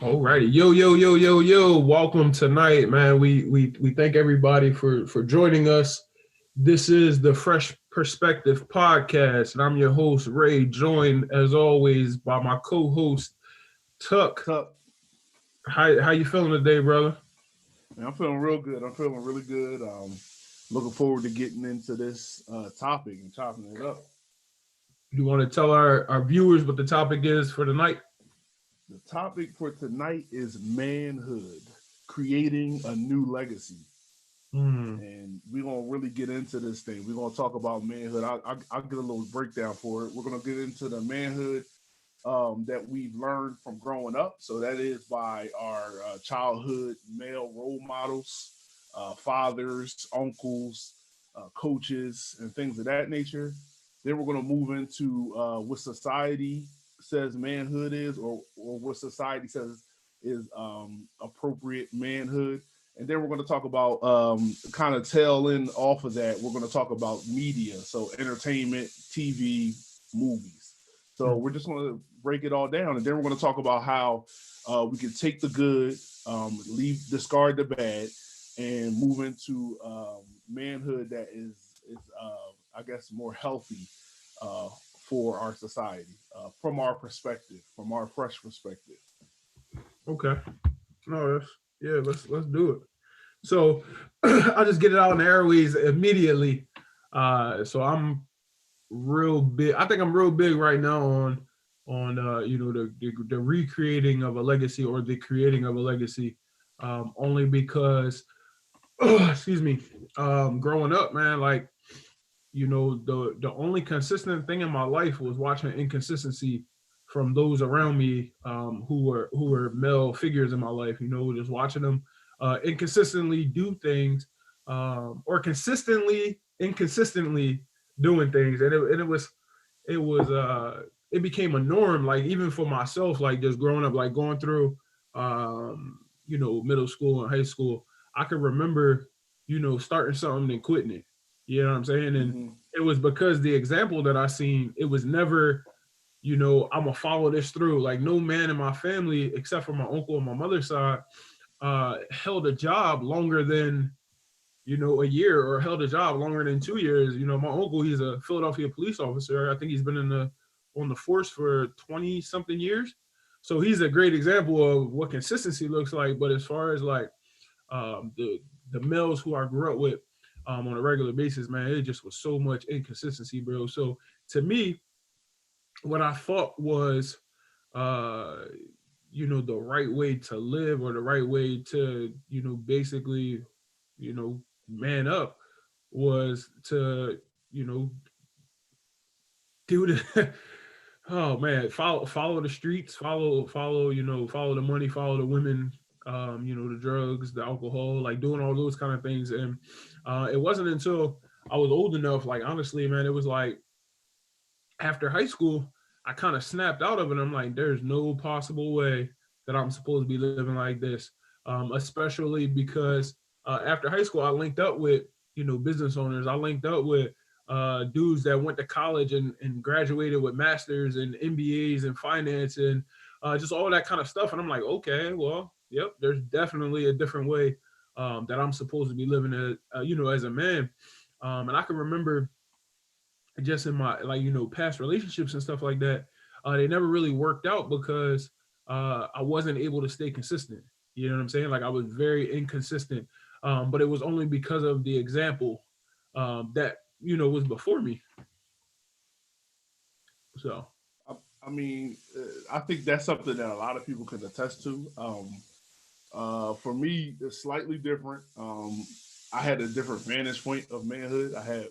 Alrighty, yo. Welcome tonight, man. We thank everybody for joining us. This is the Fresh Perspective Podcast, and I'm your host Ray, joined as always by my co-host Tuck. What's up? How you feeling today, brother? Man, I'm feeling real good. I'm feeling really good. Looking forward to getting into this topic and chopping it up. You want to tell our viewers what the topic is for tonight? The topic for tonight is manhood, creating a new legacy. Hmm. And we're going to really get into this thing. We're going to talk about manhood. I'll get a little breakdown for it. We're going to get into the manhood that we've learned from growing up. So that is by our childhood male role models, fathers, uncles, coaches, and things of that nature. Then we're going to move into what society says manhood is, or what society says is appropriate manhood. And then we're going to talk about kind of tail in off of that. We're going to talk about media, so entertainment, TV, movies. So we're just going to break it all down, and then we're going to talk about how we can take the good, discard the bad, and move into manhood that is I guess more healthy for our society from our perspective, from our fresh perspective. Okay. No, let's do it. So I'll just get it out in the airways immediately. So I'm real big. I think I'm real big right now on the recreating of a legacy or the creating of a legacy. Only because excuse me, growing up, man, like the only consistent thing in my life was watching inconsistency from those around me, who were male figures in my life. Just watching them inconsistently do things, or consistently inconsistently doing things, and it became a norm, like even for myself, like just growing up, like going through middle school and high school. I could remember starting something and quitting it. You know what I'm saying? And Mm-hmm. it was because the example that I seen, it was never, I'm gonna follow this through. Like no man in my family, except for my uncle on my mother's side, held a job longer than a year, or held a job longer than 2 years. My uncle, he's a Philadelphia police officer. I think he's been on the force for 20 something years. So he's a great example of what consistency looks like. But as far as like the males who I grew up with on a regular basis, man, it just was so much inconsistency, bro. So to me, what I thought was uh the right way to live, or the right way to basically man up, was to you know do the oh man, follow the streets, follow the money, follow the women, the drugs, the alcohol, like doing all those kind of things. And it wasn't until I was old enough, like honestly, man, it was like after high school, I kind of snapped out of it. I'm like, there's no possible way that I'm supposed to be living like this. Especially because after high school, I linked up with business owners. I linked up with dudes that went to college and graduated with masters and MBAs and finance and just all that kind of stuff. And I'm like, okay, well, yep, there's definitely a different way that I'm supposed to be living as as a man. And I can remember just in my like past relationships and stuff like that, they never really worked out because I wasn't able to stay consistent. You know what I'm saying? Like I was very inconsistent, but it was only because of the example that was before me. So I mean, I think that's something that a lot of people can attest to. For me, it's slightly different. I had a different vantage point of manhood. I had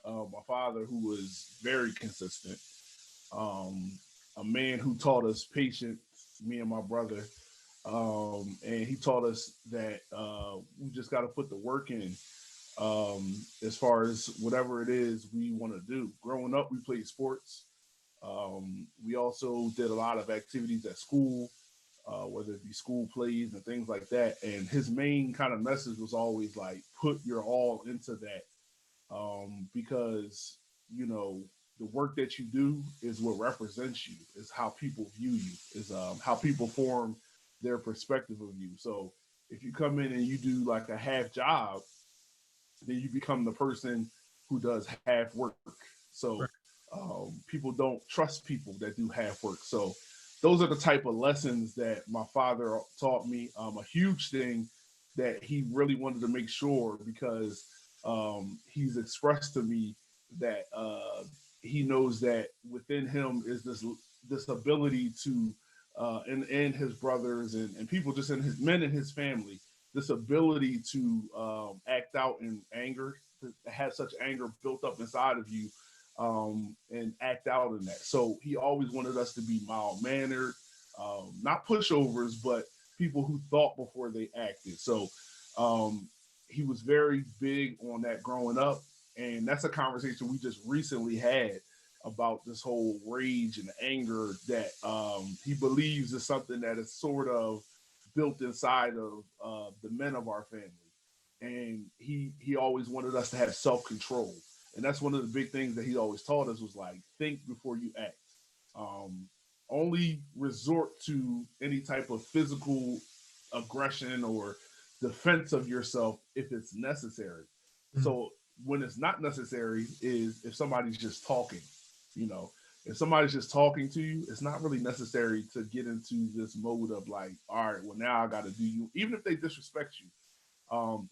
my father who was very consistent, um, a man who taught us patience, me and my brother. And he taught us that we just got to put the work in as far as whatever it is we want to do. Growing up, we played sports. We also did a lot of activities at school, whether it be school plays and things like that. And his main kind of message was always like, put your all into that, because you know the work that you do is what represents you, is how people view you, is how people form their perspective of you. So if you come in and you do like a half job, then you become the person who does half work. So Right. people don't trust people that do half work. So those are the type of lessons that my father taught me. A huge thing that he really wanted to make sure, because he's expressed to me that he knows that within him is this ability to and his brothers and people just in his men in his family, this ability to act out in anger, to have such anger built up inside of you, and act out in that. So he always wanted us to be mild mannered, not pushovers, but people who thought before they acted. So um, he was very big on that growing up, and that's a conversation we just recently had about this whole rage and anger that he believes is something that is sort of built inside of the men of our family. And he always wanted us to have self control, and that's one of the big things that he always taught us was like think before you act. Um, Only resort to any type of physical aggression or defense of yourself if it's necessary. Mm. So when it's not necessary is if somebody's just talking, you know. If somebody's just talking to you, it's not really necessary to get into this mode of like, all right, well now I got to do you, even if they disrespect you.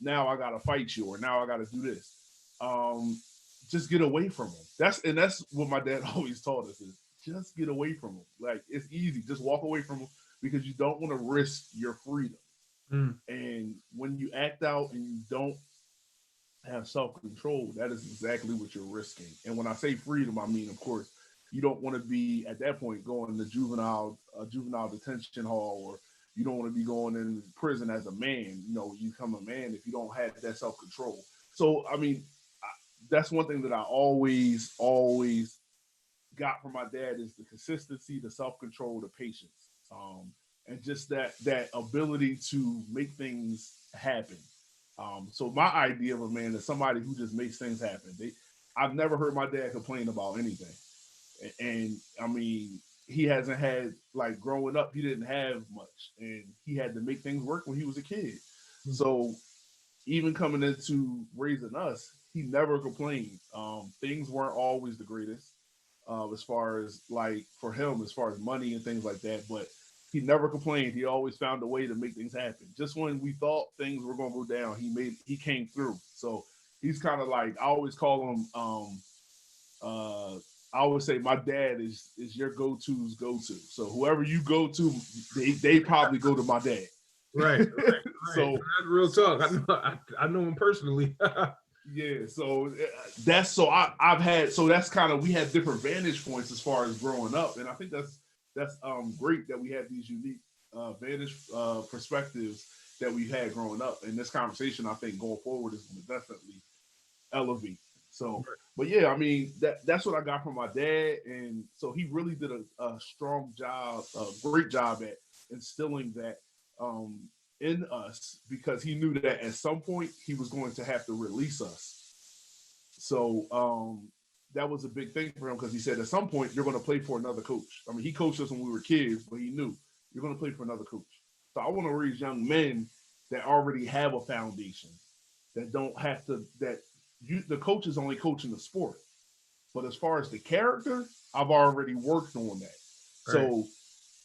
Now I got to fight you, or now I got to do this. Um, just get away from them. That's what my dad always taught us is just get away from them. Like it's easy, just walk away from them because you don't want to risk your freedom. Mm. And when you act out and you don't have self control, that is exactly what you're risking. And when I say freedom, I mean, of course, you don't want to be at that point going to juvenile detention hall, or you don't want to be going in prison as a man. You know, you become a man if you don't have that self control. So, I mean, that's one thing that I always got from my dad is the consistency, the self control, the patience, and just that ability to make things happen. So my idea of a man is somebody who just makes things happen. I've never heard my dad complain about anything, and I mean he hasn't had like growing up he didn't have much, and he had to make things work when he was a kid. Mm. So even coming into raising us, he never complained. Things weren't always the greatest as far as like for him, as far as money and things like that. But he never complained. He always found a way to make things happen. Just when we thought things were gonna go down, he came through. So he's kind of like I always call him. Uh, I always say my dad is your go to's go to. So whoever you go to, they probably go to my dad. Right, right, right. So That's real talk. I know him personally. yeah, so that's so I've had so that's kind of we have different vantage points as far as growing up, and I think that's great that we have these unique vantage perspectives that we've had growing up. And this conversation, I think, going forward is going to definitely elevate. So, but yeah, I mean that's what I got from my dad, and so he really did a strong job, a great job at instilling that um, in us because he knew that at some point he was going to have to release us. So that was a big thing for him because he said at some point you're going to play for another coach. I mean, he coached us when we were kids, but he knew you're going to play for another coach. So I want to raise young men that already have a foundation, that don't have to the coach is only coaching the sport. But as far as the character, I've already worked on that. Right. So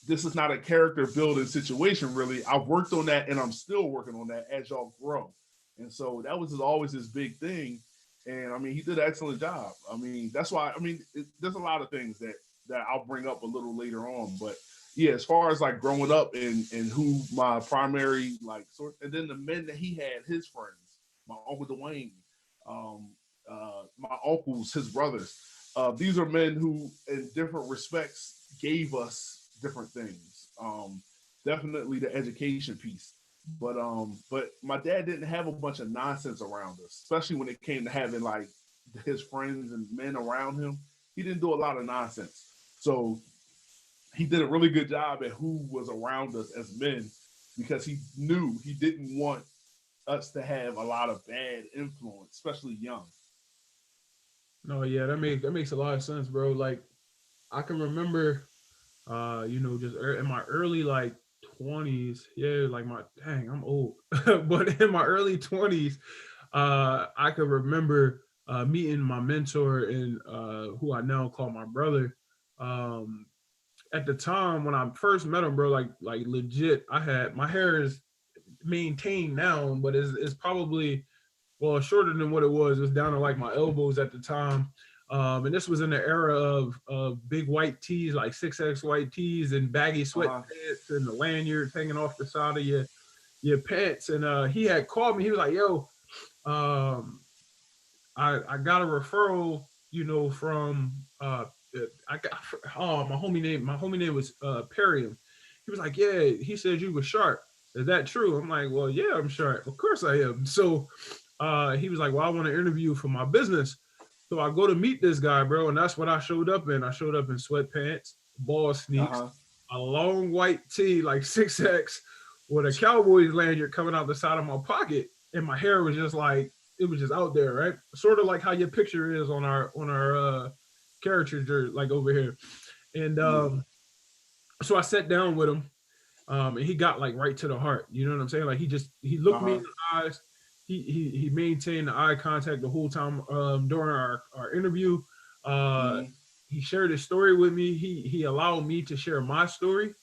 this is not a character building situation, really. I've worked on that and I'm still working on that as y'all grow. And so that was always his big thing. And I mean, he did an excellent job. I mean, that's why, I mean, there's a lot of things that I'll bring up a little later on. But yeah, as far as like growing up and who my primary, like, sort, and then the men that he had, his friends, my Uncle Dwayne, um, my uncles, his brothers. These are men who, in different respects, gave us different things. Definitely the education piece, but my dad didn't have a bunch of nonsense around us, especially when it came to having like his friends and men around him. He didn't do a lot of nonsense, so he did a really good job at who was around us as men because he knew he didn't want us to have a lot of bad influence, especially young. No, yeah, that makes a lot of sense, bro. Like I can remember, just in my early like 20s, yeah, like my dang, I'm old, but in my early 20s, I could remember meeting my mentor and who I now call my brother. Um, at the time when I first met him, bro, like legit, I had my hair is maintained now, but it's probably well shorter than what it was. It was down to like my elbows at the time. And this was in the era of big white tees, like 6X white tees and baggy Uh-huh. sweatpants and the lanyards hanging off the side of your pants. And he had called me. He was like, "Yo, um, I got a referral, from I got my homie name was Perium. He was like, yeah, he said you were sharp. Is that true? I'm like, well, yeah, I'm sharp. Of course I am. So he was like, well, I want to interview for my business. So I go to meet this guy, bro, and that's what I showed up in. I showed up in sweatpants, ball sneaks, Uh-huh. a long white tee, like 6X, with a Cowboys lanyard coming out the side of my pocket, and my hair was just like it was just out there, right? Sort of like how your picture is on our caricature, like over here. And Yeah. so I sat down with him, and he got like right to the heart. You know what I'm saying? Like he looked me Uh-huh. in the eyes. He maintained the eye contact the whole time during our interview. Uh, Mm-hmm. he shared his story with me. He allowed me to share my story.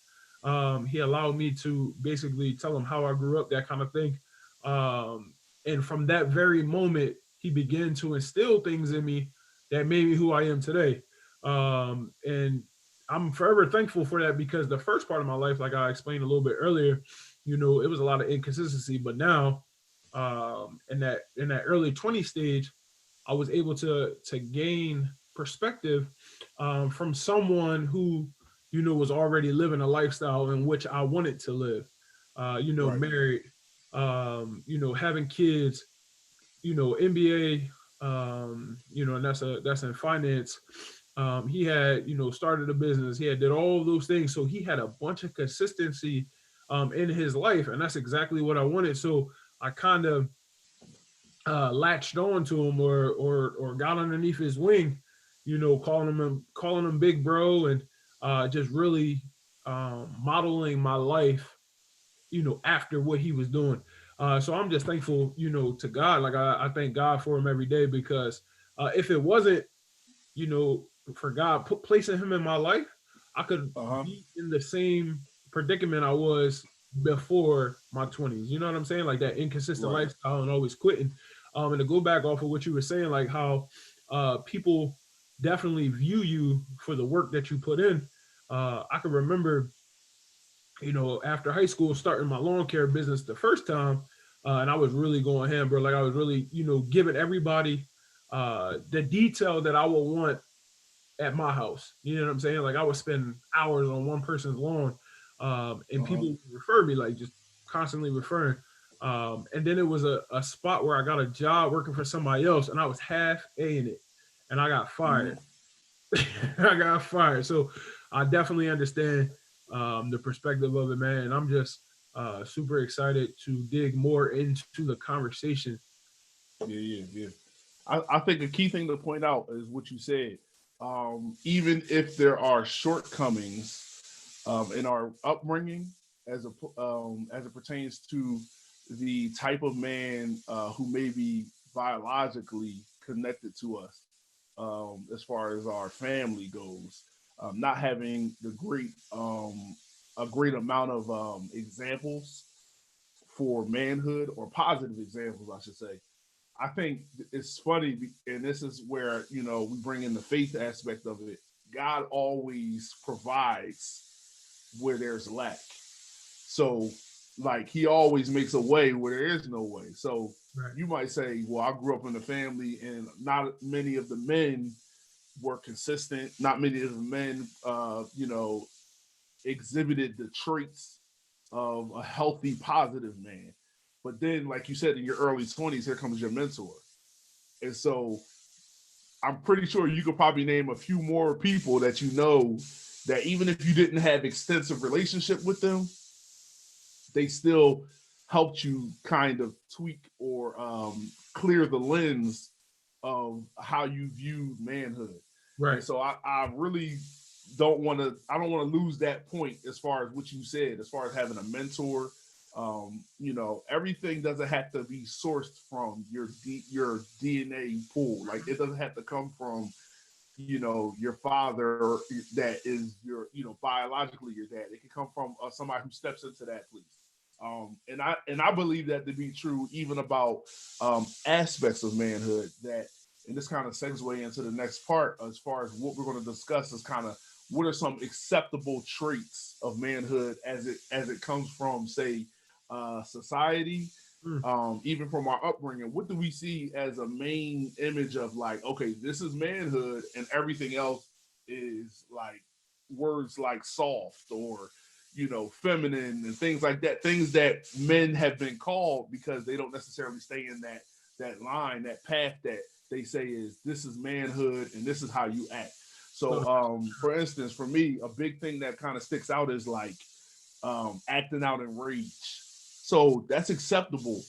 He allowed me to basically tell him how I grew up, that kind of thing. Um, and from that very moment, he began to instill things in me that made me who I am today. And I'm forever thankful for that because the first part of my life, like I explained a little bit earlier, it was a lot of inconsistency. But now, in that early 20 stage, I was able to gain perspective from someone who was already living a lifestyle in which I wanted to live. Right. Married, having kids, MBA, and that's in finance. He had, started a business. He had did all of those things. So he had a bunch of consistency in his life, and that's exactly what I wanted. So I kind of latched on to him or got underneath his wing, calling him big bro, and just really modeling my life, after what he was doing. So I'm just thankful, to God. Like I thank God for him every day because if it wasn't, for God placing him in my life, I could Uh-huh. be in the same predicament I was before my 20s. You know what I'm saying? Like that inconsistent Right. lifestyle and always quitting. And to go back off of what you were saying, like how people definitely view you for the work that you put in. I can remember, after high school, starting my lawn care business the first time, and I was really going ham, bro. Like I was really, giving everybody the detail that I would want at my house. You know what I'm saying? Like I would spend hours on one person's lawn, and Uh-huh. people would refer me, like just constantly referring. And then it was a spot where I got a job working for somebody else, and I was half A in it, and I got Mm-hmm. fired. I got fired. So I definitely understand the perspective of it, man. And I'm just super excited to dig more into the conversation. Yeah, yeah, yeah. I think a key thing to point out is what you said. Even if there are shortcomings in our upbringing, as it pertains to the type of man who may be biologically connected to us, as far as our family goes, not having the great a great amount of examples for manhood or positive examples, I should say. I think it's funny, and this is where we bring in the faith aspect of it. God always provides where there's lack, so like He always makes a way where there is no way. So Right. you might say, "Well, I grew up in a family, and not many of the men were consistent. Not many of the men, exhibited the traits of a healthy, positive man." But then, like you said, in your early 20s, here comes your mentor. And so I'm pretty sure you could probably name a few more people that that even if you didn't have extensive relationship with them, they still helped you kind of tweak or clear the lens of how you view manhood. And Right. so I really I don't want to lose that point as far as what you said, as far as having a mentor. Everything doesn't have to be sourced from your DNA pool. Like it doesn't have to come from, your father that is biologically your dad. It can come from somebody who steps into that, please. And I believe that to be true even about aspects of manhood that, and this kind of segue into the next part as far as what we're going to discuss is kind of what are some acceptable traits of manhood as it comes from, say, society, Mm. even from our upbringing. What do we see as a main image of, like, okay, this is manhood, and everything else is like words like soft or feminine and things like that, things that men have been called because they don't necessarily stay in that line, that path that they say is this is manhood and this is how you act. No, So for instance, for me, a big thing that kind of sticks out is like acting out in rage. So that's acceptable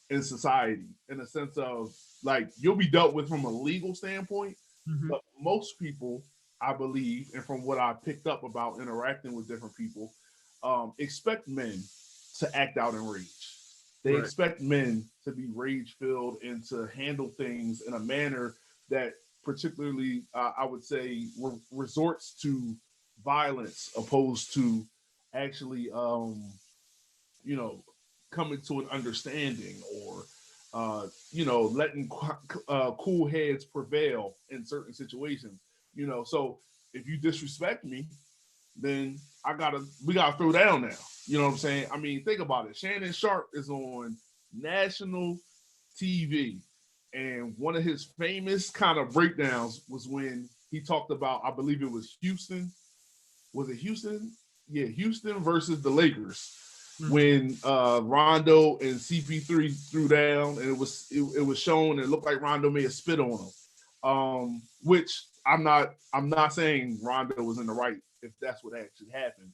in society in a sense of, like, you'll be dealt with from a legal standpoint, mm-hmm. but most people, I believe, and from what I picked up about interacting with different people, expect men to act out in rage. They Right. expect men to be rage filled and to handle things in a manner that, particularly, I would say, resorts to violence opposed to actually, you know, coming to an understanding or, letting cool heads prevail in certain situations. So if you disrespect me, then we gotta throw down now. You know what I'm saying? I mean, think about it. Shannon Sharp is on national TV, and one of his famous kind of breakdowns was when he talked about, I believe it was Houston. Was it Houston? Yeah, Houston versus the Lakers Mm-hmm. when Rondo and CP3 threw down, and it was shown. It looked like Rondo may have spit on him. Which I'm not saying Rondo was in the right if that's what actually happened,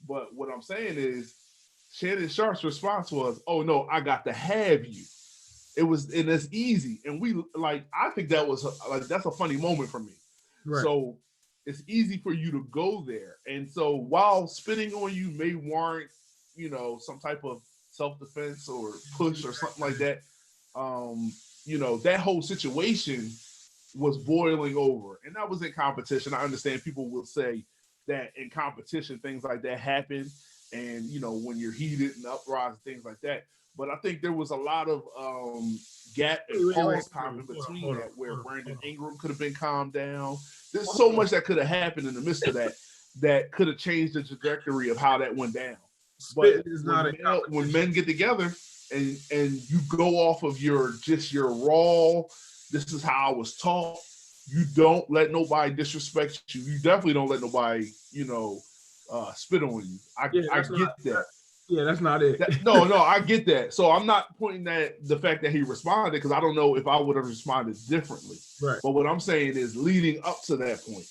but what I'm saying is Shannon Sharp's response was, "Oh no, I got to have you." And it's easy, and we like. I think that was like that's a funny moment for me. Right. So it's easy for you to go there, and so while spitting on you may warrant, some type of self defense or push or something like that. Um, that whole situation was boiling over, and that was in competition. I understand people will say that in competition things like that happen, and when you're heated and uprise things like that. But I think there was a lot of gap and Wait. pause time in between Hold on. that where Hold on. Brandon Hold on. Ingram could have been calmed down. There's so Hold on. much that could have happened in the midst of that could have changed the trajectory of how that went down. But Spitting is not a when competition. men get together and you go off of your raw, this is how I was taught. You don't let nobody disrespect you. You definitely don't let nobody, spit on you. Yeah, I that's not. get that. Yeah, that's not it. No, I get that. So I'm not pointing that the fact that he responded because I don't know if I would have responded differently. Right. But what I'm saying is, leading up to that point,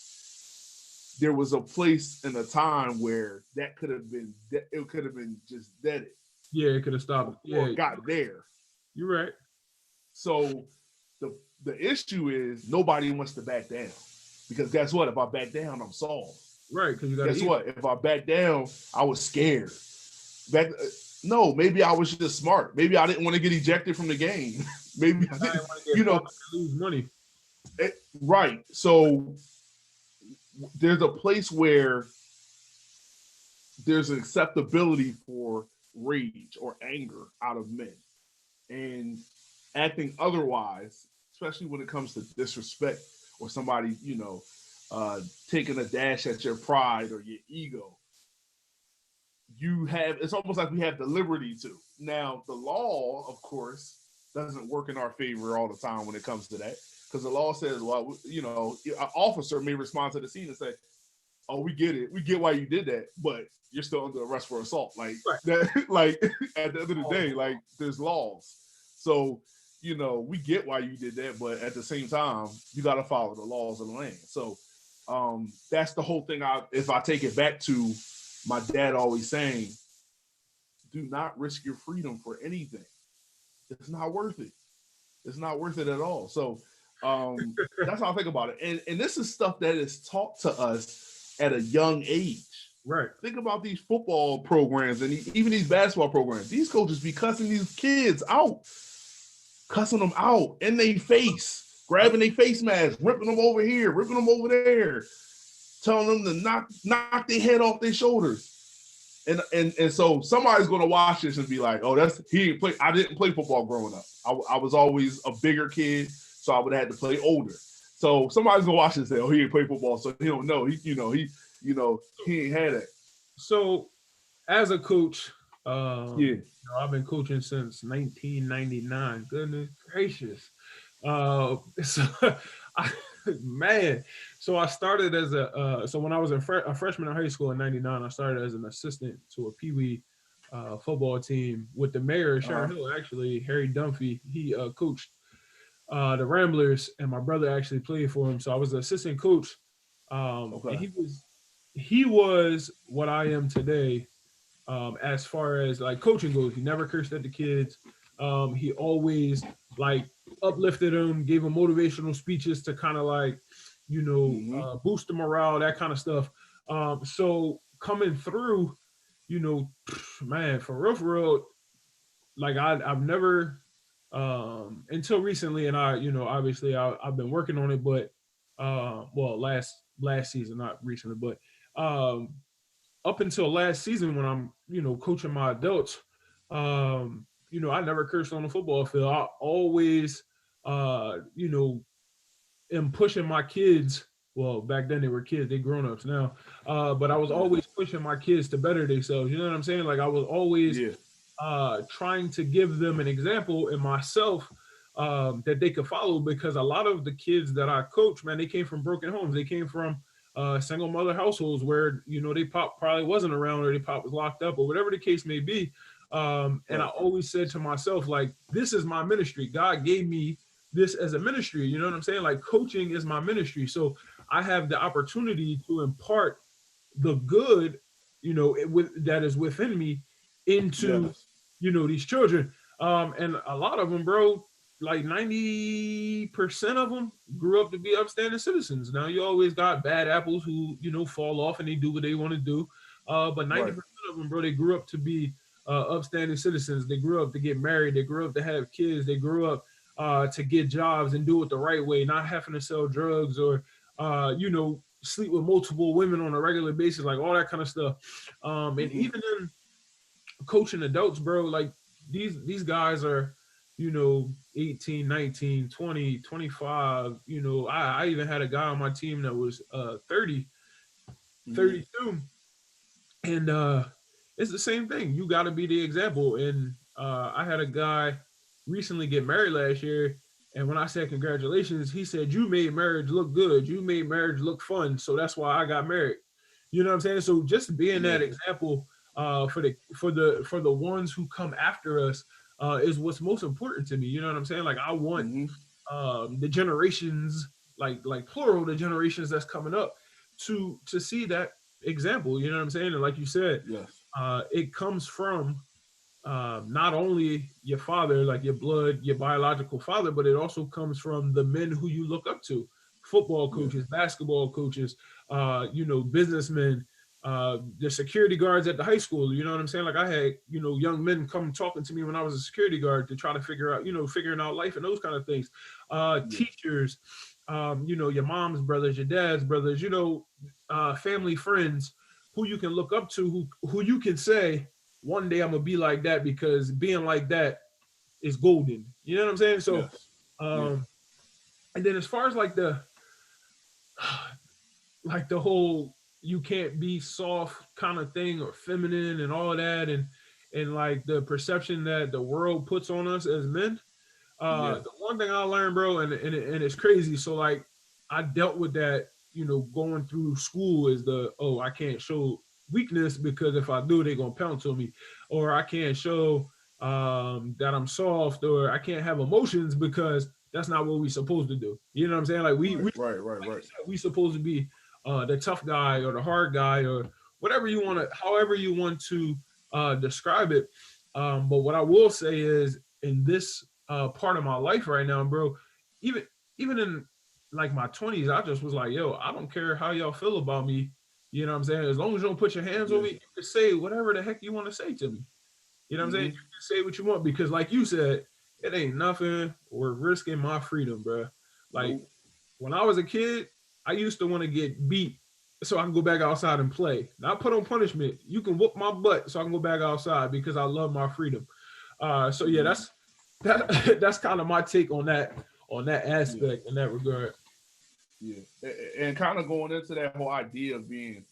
there was a place and a time where that could have been it could have been just deaded Yeah, it could have stopped. before Yeah, it got there. you're right. So the issue is nobody wants to back down because guess what? If I back down, I'm solved. Right, because you got to Guess eat. what? If I back down, I was scared. Back, no, maybe I was just smart. Maybe I didn't want to get ejected from the game. Maybe I I didn't, didn't want to get fucked and lose money. right. So there's a place where there's an acceptability for rage or anger out of men and acting otherwise, especially when it comes to disrespect or somebody, taking a dash at your pride or your ego. It's almost like we have the liberty to. Now, the law, of course, doesn't work in our favor all the time when it comes to that. Because the law says, well, an officer may respond to the scene and say, "Oh, we get it. We get why you did that, but you're still under arrest for assault." Like Right. that, like at the end of the Oh, day, like there's laws. So, we get why you did that, but at the same time, you gotta follow the laws of the land. So that's the whole thing. If I take it back to my dad always saying, do not risk your freedom for anything. It's not worth it. It's not worth it at all. So that's how I think about it. And this is stuff that is taught to us at a young age. Right. Think about these football programs and even these basketball programs. These coaches be cussing these kids out, cussing them out in their face, grabbing their face mask, ripping them over here, ripping them over there, telling them to knock their head off their shoulders. And so somebody's gonna watch this and be like, oh, he didn't play. I didn't play football growing up. I was always a bigger kid, so I would have had to play older. So somebody's gonna watch this and say, oh, he didn't play football, so he don't know. He ain't had it. So as a coach, Yeah. I've been coaching since 1999. Goodness gracious. So I, man, so I started as so when I was a freshman in high school in '99, I started as an assistant to a Pee Wee football team with the mayor of Sharon Hill. Actually, Harry Dunphy, he coached the Ramblers, and my brother actually played for him. So I was the assistant coach, and he was what I am today. As far as like coaching goes, he never cursed at the kids. He always like uplifted them, gave them motivational speeches to kind of like, boost the morale, that kind of stuff. So coming through, man, for real, like I've never until recently, and obviously I've been working on it, but well, last season, not recently, but up until last season when I'm, coaching my adults, I never cursed on the football field. I always, am pushing my kids. Well, back then they were kids, they grown-ups now. But I was always pushing my kids to better themselves. You know what I'm saying? Like I was always trying to give them an example in myself that they could follow, because a lot of the kids that I coach, man, they came from broken homes. They came from single mother households where, they pop probably wasn't around, or they pop was locked up, or whatever the case may be. And I always said to myself, like, this is my ministry. God gave me this as a ministry. You know what I'm saying? Like coaching is my ministry. So I have the opportunity to impart the good, that is within me into, these children. And a lot of them, bro, like 90% of them grew up to be upstanding citizens. Now you always got bad apples who, fall off and they do what they want to do. But 90% of them, bro, they grew up to be upstanding citizens. They grew up to get married. They grew up to have kids. They grew up to get jobs and do it the right way, not having to sell drugs or, sleep with multiple women on a regular basis, like all that kind of stuff. And even in coaching adults, bro, like these guys are, 18, 19, 20, 25. I even had a guy on my team that was 30, 32. And it's the same thing. You got to be the example. And I had a guy recently get married last year. And when I said congratulations, he said, you made marriage look good. You made marriage look fun. So that's why I got married. You know what I'm saying? So just being that example for the ones who come after us is what's most important to me. You know what I'm saying? Like I want the generations, like plural, the generations that's coming up to see that example. You know what I'm saying? And like you said, it comes from not only your father, like your blood, your biological father, but it also comes from the men who you look up to, football coaches, basketball coaches, businessmen, the security guards at the high school. You know what I'm saying? Like I had, young men come talking to me when I was a security guard to try to figure out, figuring out life and those kind of things. Teachers, your mom's brothers, your dad's brothers, family, friends who you can look up to, who you can say, one day I'm gonna be like that, because being like that is golden. You know what I'm saying? So, and then as far as like the whole you can't be soft kind of thing or feminine and all of that, and like the perception that the world puts on us as men. The one thing I learned, bro, and it's crazy. So like I dealt with that, going through school, is I can't show weakness because if I do, they're gonna pounce on me, or I can't show that I'm soft, or I can't have emotions because that's not what we're supposed to do. You know what I'm saying? Like we supposed to be the tough guy or the hard guy or whatever you want to, however you want to describe it. But what I will say is in this part of my life right now, bro, even in like my 20s, I just was like, yo, I don't care how y'all feel about me. You know what I'm saying? As long as you don't put your hands Yeah. on me, you can say whatever the heck you want to say to me. You know what I'm saying? You Mm-hmm. can say what you want because, like you said, it ain't nothing or risking my freedom, bro. Like Nope. when I was a kid, I used to want to get beat so I can go back outside and play. Not put on punishment. You can whoop my butt so I can go back outside because I love my freedom. So yeah, Mm-hmm. that's kind of my take on that Yeah. aspect in that regard. Yeah. And kind of going into that whole idea of being,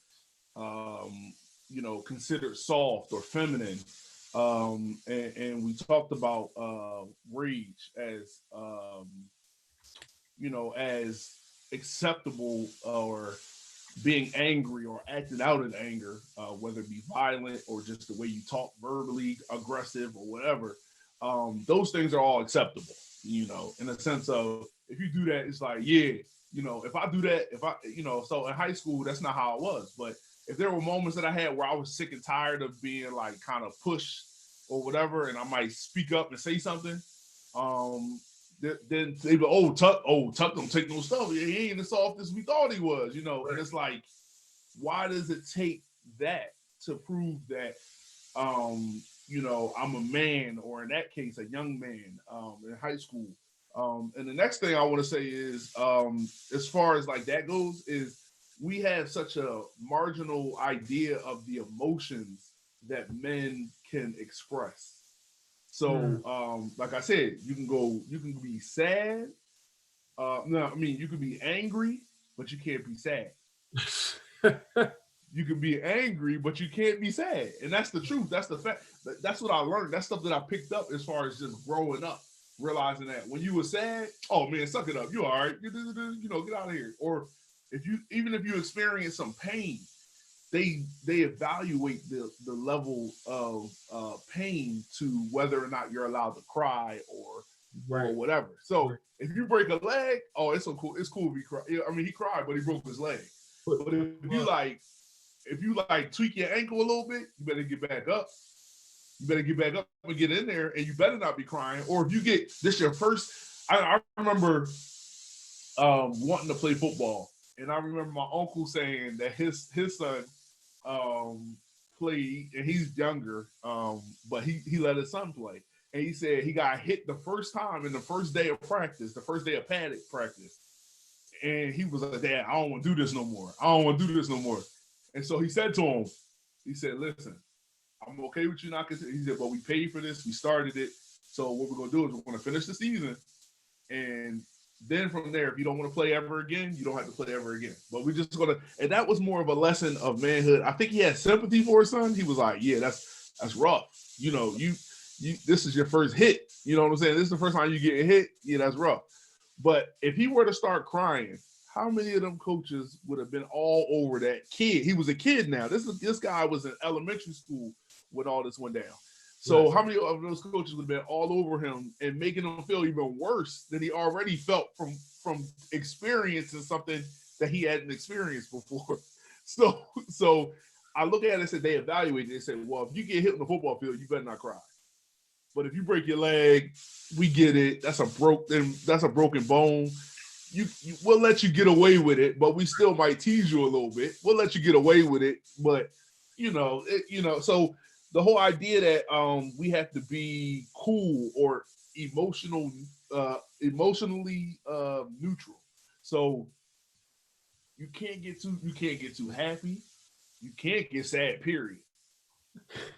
um, considered soft or feminine. And we talked about rage as, as acceptable or being angry or acting out in anger, whether it be violent or just the way you talk verbally, aggressive or whatever. Those things are all acceptable, in the sense of if you do that, it's like, yeah, if I do that, so in high school, that's not how I was. But if there were moments that I had where I was sick and tired of being like kind of pushed or whatever, and I might speak up and say something, um, then they be, Tuck don't take no stuff. He ain't as soft as we thought he was, and it's like, why does it take that to prove that, I'm a man, or in that case, a young man, in high school? And the next thing I want to say is, as far as like that goes, is we have such a marginal idea of the emotions that men can express. So, Mm. like I said, you can be sad. No, I mean, you can be angry, but you can't be sad. You can be angry, but you can't be sad. And that's the truth. That's the fact. That's what I learned. That's stuff that I picked up as far as just growing up, realizing that when you were sad, oh man, suck it up. You all right. Get out of here. Or even if you experience some pain, they evaluate the level of pain to whether or not you're allowed to cry or Right. whatever. So Right. if you break a leg, oh, it's so cool. It's cool if he cry. I mean, he cried, but he broke his leg. Put, But put them up. if you like tweak your ankle a little bit, you better get back up. You better get back up and get in there, and you better not be crying. Or if you get this your first, I remember wanting to play football, and I remember my uncle saying that his son played, and he's younger, but he let his son play, and he said he got hit the first time in the first day of practice, the first day of paddock practice, and he was like, "Dad, I don't want to do this no more. I don't want to do this no more." And so he said to him, he said, "Listen, I'm okay with you not." He said, "But we paid for this. We started it. So what we're gonna do is we're gonna finish the season, and then from there, if you don't want to play ever again, you don't have to play ever again. But we're just gonna." And that was more of a lesson of manhood. I think he had sympathy for his son. He was like, "Yeah, that's rough. You this is your first hit. You know what I'm saying? This is the first time you get hit. Yeah, that's rough." But if he were to start crying, how many of them coaches would have been all over that kid? He was a kid now. This guy was in elementary school when all this went down. Right. So how many of those coaches would have been all over him and making him feel even worse than he already felt from experiencing something that he hadn't experienced before? So I look at it and said they evaluated it and said, well, if you get hit on the football field, you better not cry. But if you break your leg, we get it. That's a broken bone. We'll let you get away with it, but we still might tease you a little bit. We'll let you get away with it, but so the whole idea that we have to be cool or emotionally neutral. So you can't get too happy. You can't get sad, period.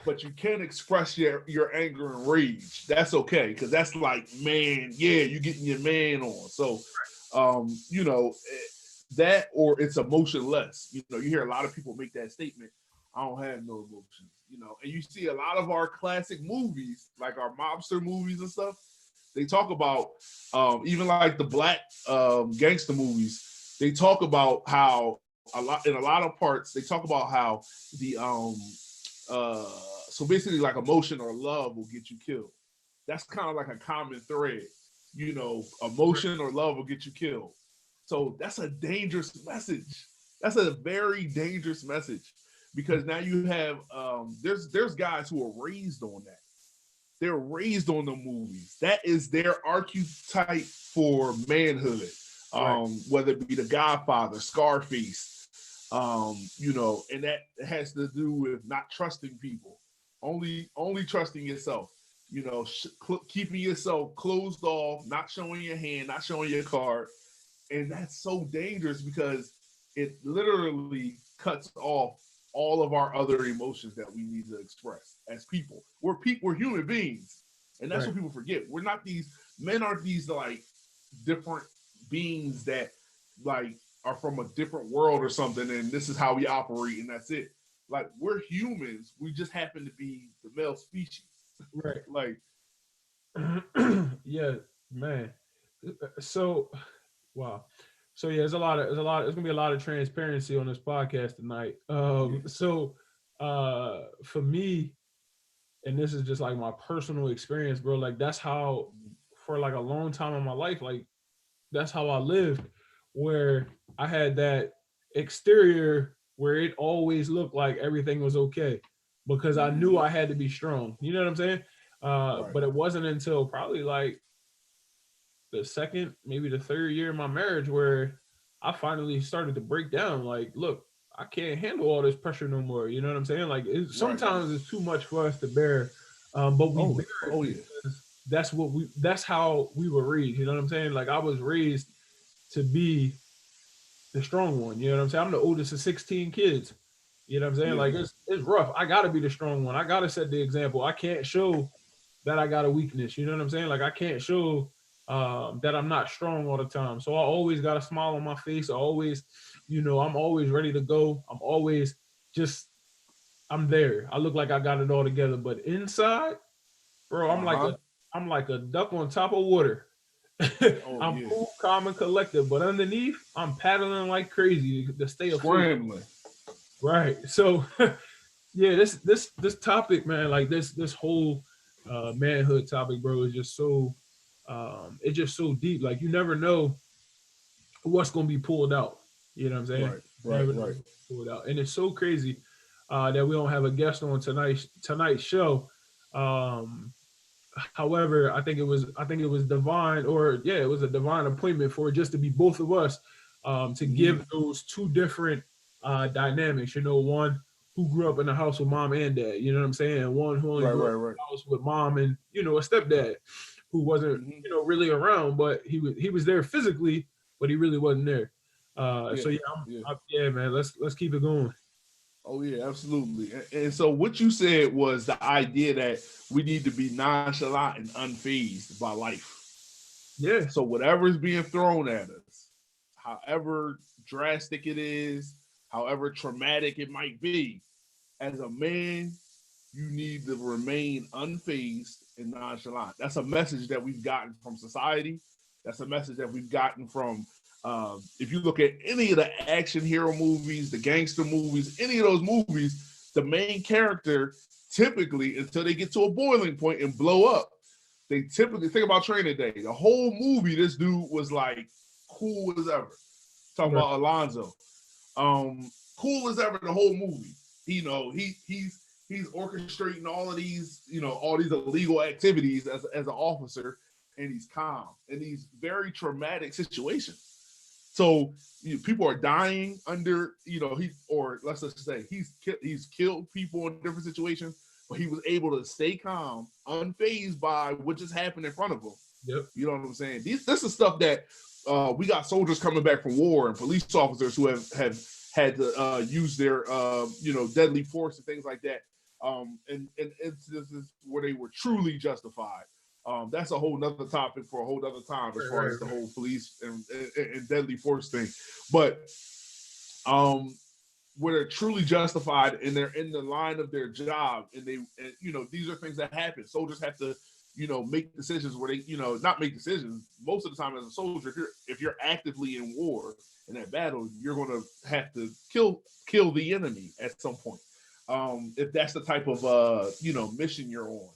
But you can express your anger and rage. That's okay, because that's like, man, yeah, you getting your man on. So that, or it's emotionless. You hear a lot of people make that statement. I don't have no emotions. And you see a lot of our classic movies, like our mobster movies and stuff. They talk about even like the black gangster movies. They talk about how in a lot of parts they talk about how the uh, so basically like emotion or love will get you killed. That's kind of like a common thread. Emotion or love will get you killed. So that's a dangerous message. That's a very dangerous message, because now you have there's guys who are raised on that. They're raised on the movies. That is their archetype for manhood. Right. Whether it be The Godfather, Scarface, You know, and that has to do with not trusting people, only trusting yourself. You know, keeping yourself closed off, not showing your hand, not showing your card, and that's so dangerous because it literally cuts off all of our other emotions that we need to express as people. We're human beings, and that's Right. what people forget. We're not these men aren't these like different beings that like are from a different world or something, and this is how we operate, and that's it. Like we're humans, we just happen to be the male species. Right. Like, Yeah, man. So wow. So yeah, there's gonna be a lot of transparency on this podcast tonight. yeah, For me, and this is just like my personal experience, bro. Like that's how for like a long time in my life, like that's how I lived, where I had that exterior where it always looked like everything was okay because I knew mm-hmm. I had to be strong. You know what I'm saying? Right, But it wasn't until probably like the second, maybe the third year of my marriage where I finally started to break down. Like, look, I can't handle all this pressure no more. You know what I'm saying? Like, right. sometimes it's too much for us to bear, but we Oh, bear oh it yeah, because that's how we were raised. You know what I'm saying? Like, I was raised to be the strong one. You know what I'm saying? I'm the oldest of 16 kids. You know what I'm saying? yeah, Like, it's rough. I gotta be the strong one. I gotta set the example. I can't show that I got a weakness. You know what I'm saying? Like I can't show that I'm not strong all the time. So I always got a smile on my face. I always, I'm always ready to go. I'm always just I'm there. I look like I got it all together. But inside, bro, uh huh. I'm like a duck on top of water. Oh I'm yeah, cool, calm, and collected, but underneath, I'm paddling like crazy to stay afloat. scrambling. Right. So yeah, this topic, man, like this whole manhood topic, bro, is just so it's just so deep. Like you never know what's gonna be pulled out. You know what I'm saying? Right, You right, never know right. what's pulled out. And it's so crazy that we don't have a guest on tonight's show. Um However, I think it was divine, or yeah, it was a divine appointment for it just to be both of us, to Mm-hmm. give those two different dynamics. One who grew up in a house with mom and dad. You know what I'm saying? And one who only Right, grew up right, right. in a house with mom and a stepdad who wasn't Mm-hmm. really around, but he was there physically, but he really wasn't there. So Yeah, yeah, yeah. yeah, man. Let's keep it going. Oh yeah, absolutely. And so what you said was the idea that we need to be nonchalant and unfazed by life. Yeah, So whatever is being thrown at us, however drastic it is, however traumatic it might be, as a man, you need to remain unfazed and nonchalant. That's a message that we've gotten from society. That's a message that we've gotten from. If you look at any of the action hero movies, the gangster movies, any of those movies, the main character typically, until they get to a boiling point and blow up, they typically think about Training Day. The whole movie, this dude was like cool as ever. Talking right, about Alonzo, cool as ever the whole movie. He's orchestrating all of these, all these illegal activities as an officer, and he's calm in these very traumatic situations. So people are dying under, he or let's just say he's killed people in different situations, but he was able to stay calm, unfazed by what just happened in front of him. yep, You know what I'm saying? This is stuff that we got soldiers coming back from war and police officers who have had to use their deadly force and things like that. And instances where they were truly justified. That's a whole nother topic for a whole nother time as far as the right, whole police and deadly force thing. But um, where they're truly justified and they're in the line of their job, and these are things that happen. Soldiers have to make decisions where they not make decisions. Most of the time as a soldier, if you're actively in war in that battle, you're going to have to kill the enemy at some point, if that's the type of mission you're on.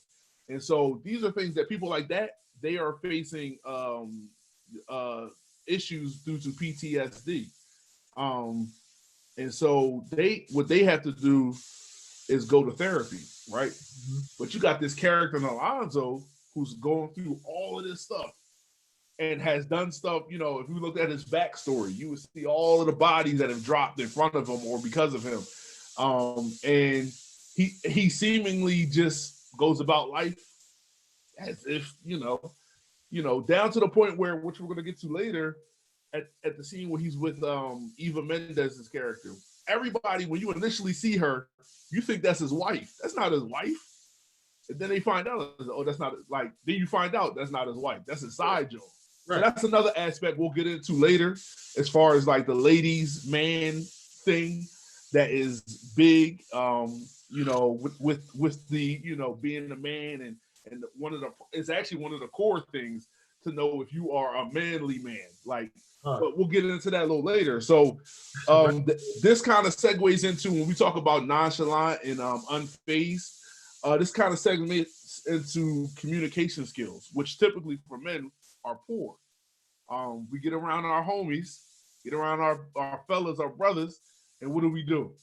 And so these are things that people like that, they are facing uh issues due to PTSD. um and so what they have to do is go to therapy, right? mhm, But you got this character in Alonzo who's going through all of this stuff, and has done stuff. You know, if you look at his backstory, you would see all of the bodies that have dropped in front of him or because of him. And he seemingly just goes about life as if, down to the point where, which we're going to get to later, at the scene where he's with Eva Mendez's character. Everybody, when you initially see her, you think that's his wife. That's not his wife. And then they find out, oh, that's not, like, then you find out that's not his wife. That's his side joke. Right. So that's another aspect we'll get into later, as far as like the ladies man thing that is big. With the being a man, and it's actually one of the core things to know if you are a manly man. Like, but we'll get into that a little later. So this kind of segues into when we talk about nonchalant and unfazed. This kind of segments into communication skills, which typically for men are poor. We get around our homies, get around our fellas, our brothers, and what do?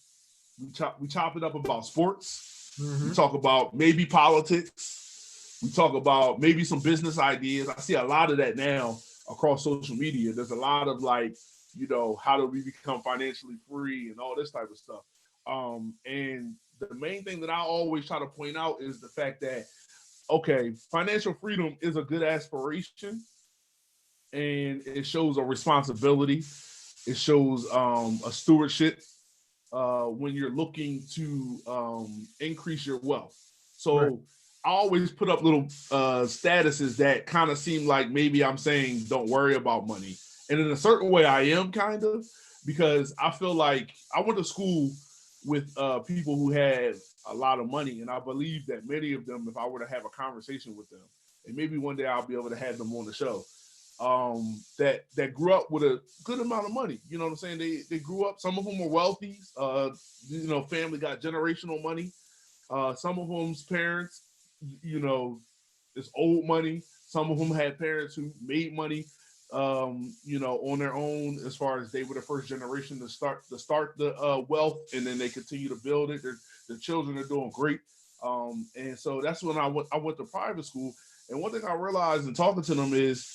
We chop it up about sports. Mm-hmm. We talk about maybe politics. We talk about maybe some business ideas. I see a lot of that now across social media. There's a lot of like, how do we become financially free and all this type of stuff. And the main thing that I always try to point out is the fact that, okay, financial freedom is a good aspiration, and it shows a responsibility. It shows a stewardship when you're looking to increase your wealth. So right. I always put up little statuses that kind of seem like maybe I'm saying don't worry about money. And in a certain way I am, kind of, because I feel like I went to school with people who had a lot of money, and I believe that many of them, if I were to have a conversation with them, and maybe one day I'll be able to have them on the show, that grew up with a good amount of money. You know what I'm saying? They grew up, some of them were wealthy, family got generational money. Some of them's parents, it's old money. Some of them had parents who made money, on their own, as far as they were the first generation to start the wealth, and then they continue to build it. Their children are doing great. And so that's when I went to private school. And one thing I realized in talking to them is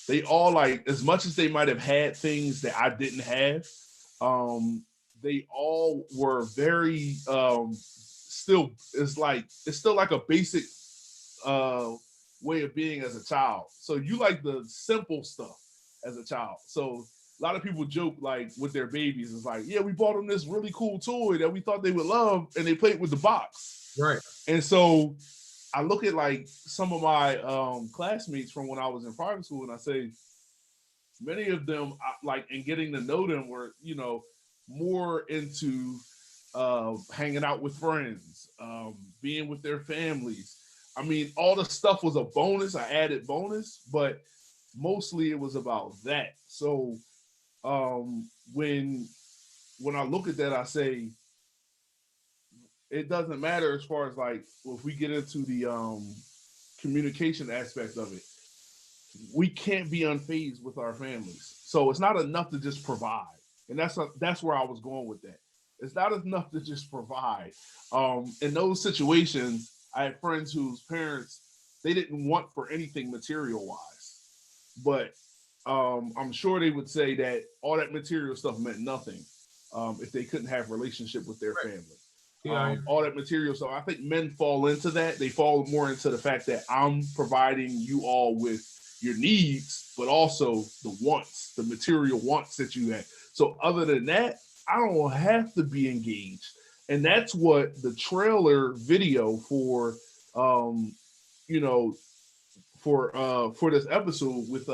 they all, like, as much as they might have had things that I didn't have, they all were very still like a basic way of being as a child. So you like the simple stuff as a child. So a lot of people joke, like, with their babies, it's like, yeah, we bought them this really cool toy that we thought they would love, and they played with the box. Right. And so I look at, like, some of my classmates from when I was in private school, and I say, many of them, like, in getting to know them, were, more into hanging out with friends, being with their families. I mean, all the stuff was a bonus, an added bonus, but mostly it was about that. So when I look at that, I say, it doesn't matter as far as, like, if we get into the communication aspect of it, we can't be unfazed with our families. So it's not enough to just provide. And that's where I was going with that. It's not enough to just provide. In those situations, I had friends whose parents, they didn't want for anything material wise, but I'm sure they would say that all that material stuff meant nothing if they couldn't have a relationship with their family. Yeah, all that material stuff. I think men fall into that. They fall more into the fact that I'm providing you all with your needs, but also the wants, the material wants that you have. So other than that, I don't have to be engaged. And that's what the trailer video for for this episode with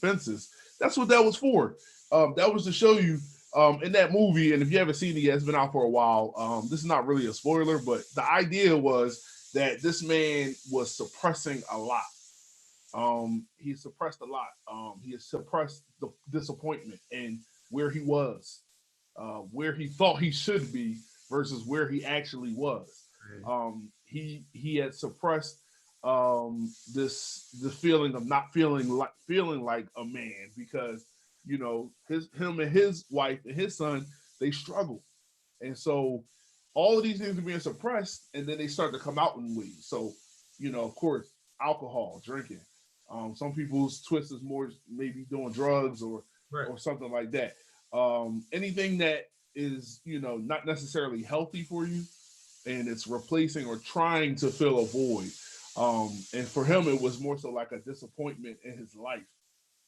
Fences, that's what that was for. That was to show you in that movie, and if you haven't seen it yet, it's been out for a while. This is not really a spoiler, but the idea was that this man was suppressing a lot. He suppressed a lot. He suppressed the disappointment and where he was, where he thought he should be versus where he actually was. He had suppressed the feeling of not feeling like a man, because him and his wife and his son, they struggle, and so all of these things are being suppressed, and then they start to come out in ways. So of course, alcohol, drinking. Some people's twist is more maybe doing drugs Right. or something like that. Anything that is, you know, not necessarily healthy for you, and it's replacing or trying to fill a void. And for him, it was more so like a disappointment in his life.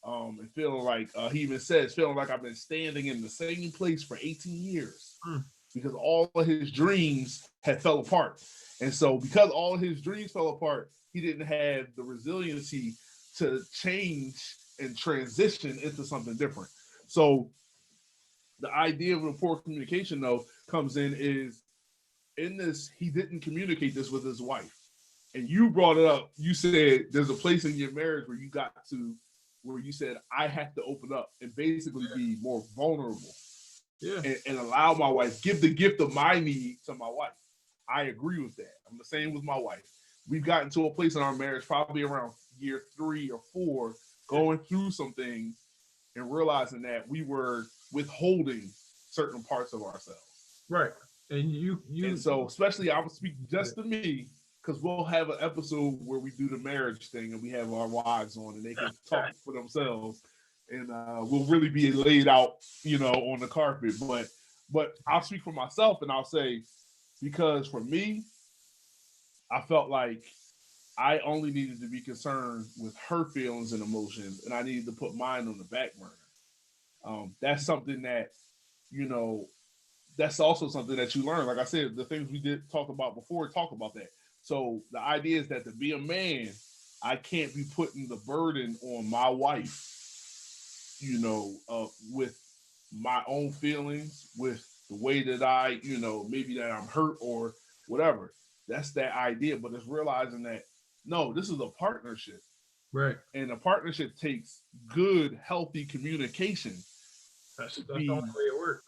And feeling like he even says, feeling like I've been standing in the same place for 18 years Mm. because all of his dreams had fell apart. And so, because all of his dreams fell apart, he didn't have the resiliency to change and transition into something different. So, the idea of the poor communication, though, comes in is in this, he didn't communicate this with his wife. And you brought it up. You said there's a place in your marriage where you got to, where you said, I have to open up and basically be more vulnerable Yeah. and allow my wife, give the gift of my need to my wife. I agree with that. I'm the same with my wife. We've gotten to a place in our marriage, probably around year 3 or 4, Yeah. going through some things and realizing that we were withholding certain parts of ourselves. Right. And And so, especially, I would speak just to me because we'll have an episode where we do the marriage thing and we have our wives on and they can talk for themselves, and we'll really be laid out, you know, on the carpet. But I'll speak for myself and I'll say, because for me, I felt like I only needed to be concerned with her feelings and emotions, and I needed to put mine on the back burner. That's something that, you know, that's also something that you learn. Like I said, the things we did talk about before, talk about that. So the idea is that to be a man, I can't be putting the burden on my wife, you know, with my own feelings, with the way that I, you know, maybe that I'm hurt or whatever. That's that idea. But it's realizing that no, this is a partnership. right. And a partnership takes good, healthy communication to That's the only be way it works.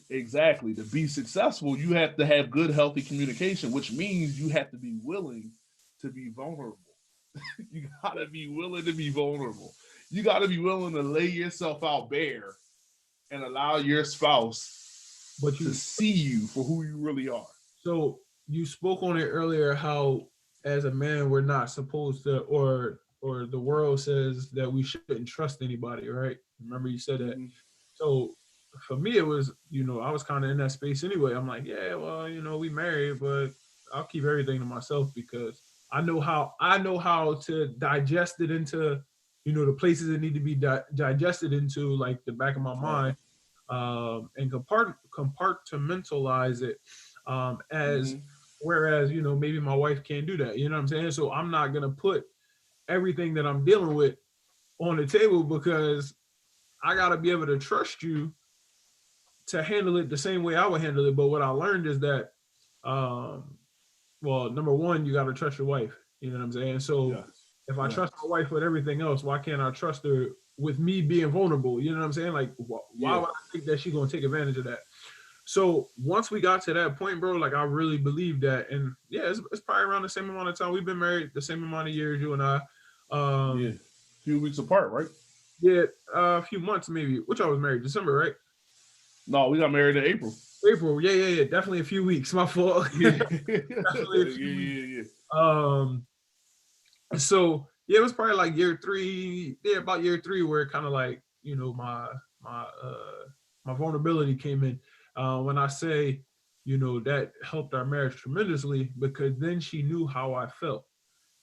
exactly to be successful. You have to have good, healthy communication, which means you have to be willing to be vulnerable. You gotta be willing to be vulnerable. You gotta be willing to lay yourself out bare and allow your spouse But to you see you for who you really are. so you spoke on it earlier how as a man we're not supposed to, or the world says that we shouldn't trust anybody, right? Remember you said that. Mm-hmm. So for me, it was, I was kind of in that space anyway. I'm like, yeah, well, we married, but I'll keep everything to myself because I know how to digest it into, the places that need to be digested into, like the back of my Right. mind, and compartmentalize it, as Mm-hmm. whereas maybe my wife can't do that. You know what I'm saying? So I'm not gonna put everything that I'm dealing with on the table because I gotta be able to trust you to handle it the same way I would handle it. But what I learned is that, um, well, number one, you got to trust your wife. You know what I'm saying? So Yes. if I trust Yes. my wife with everything else, why can't I trust her with me being vulnerable? You know what I'm saying? Like, why Yeah. would I think that she's gonna take advantage of that? So once we got to that point, bro, like I really believe that, and yeah, it's probably around the same amount of time we've been married, the same amount of years, you and I. Yeah. Um, A few weeks apart, right? yeah, a few months maybe. Which I was married December, right? No, we got married in April. April, yeah, yeah, yeah. Definitely a few weeks. My fault. Yeah. Definitely a Yeah. few weeks. Yeah. Um, so yeah, it was probably like year three, yeah, about year three, where it kind of like, my vulnerability came in. When I say, that helped our marriage tremendously because then she knew how I felt.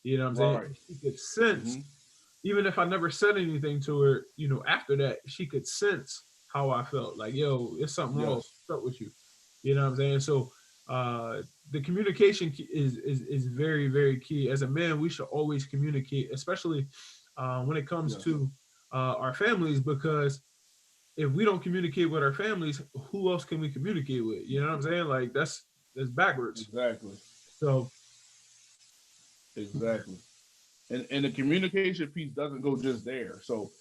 You know what I'm saying? Right. She could sense, Mm-hmm. even if I never said anything to her, after that, she could sense how I felt. Like, yo, it's something wrong. Yes. What's up with you? You know what I'm saying? So the communication is very, very key. As a man, we should always communicate, especially when it comes Yes. to our families, because if we don't communicate with our families, who else can we communicate with? You know what I'm saying? Like that's backwards. Exactly. So Exactly. And the communication piece doesn't go just there. So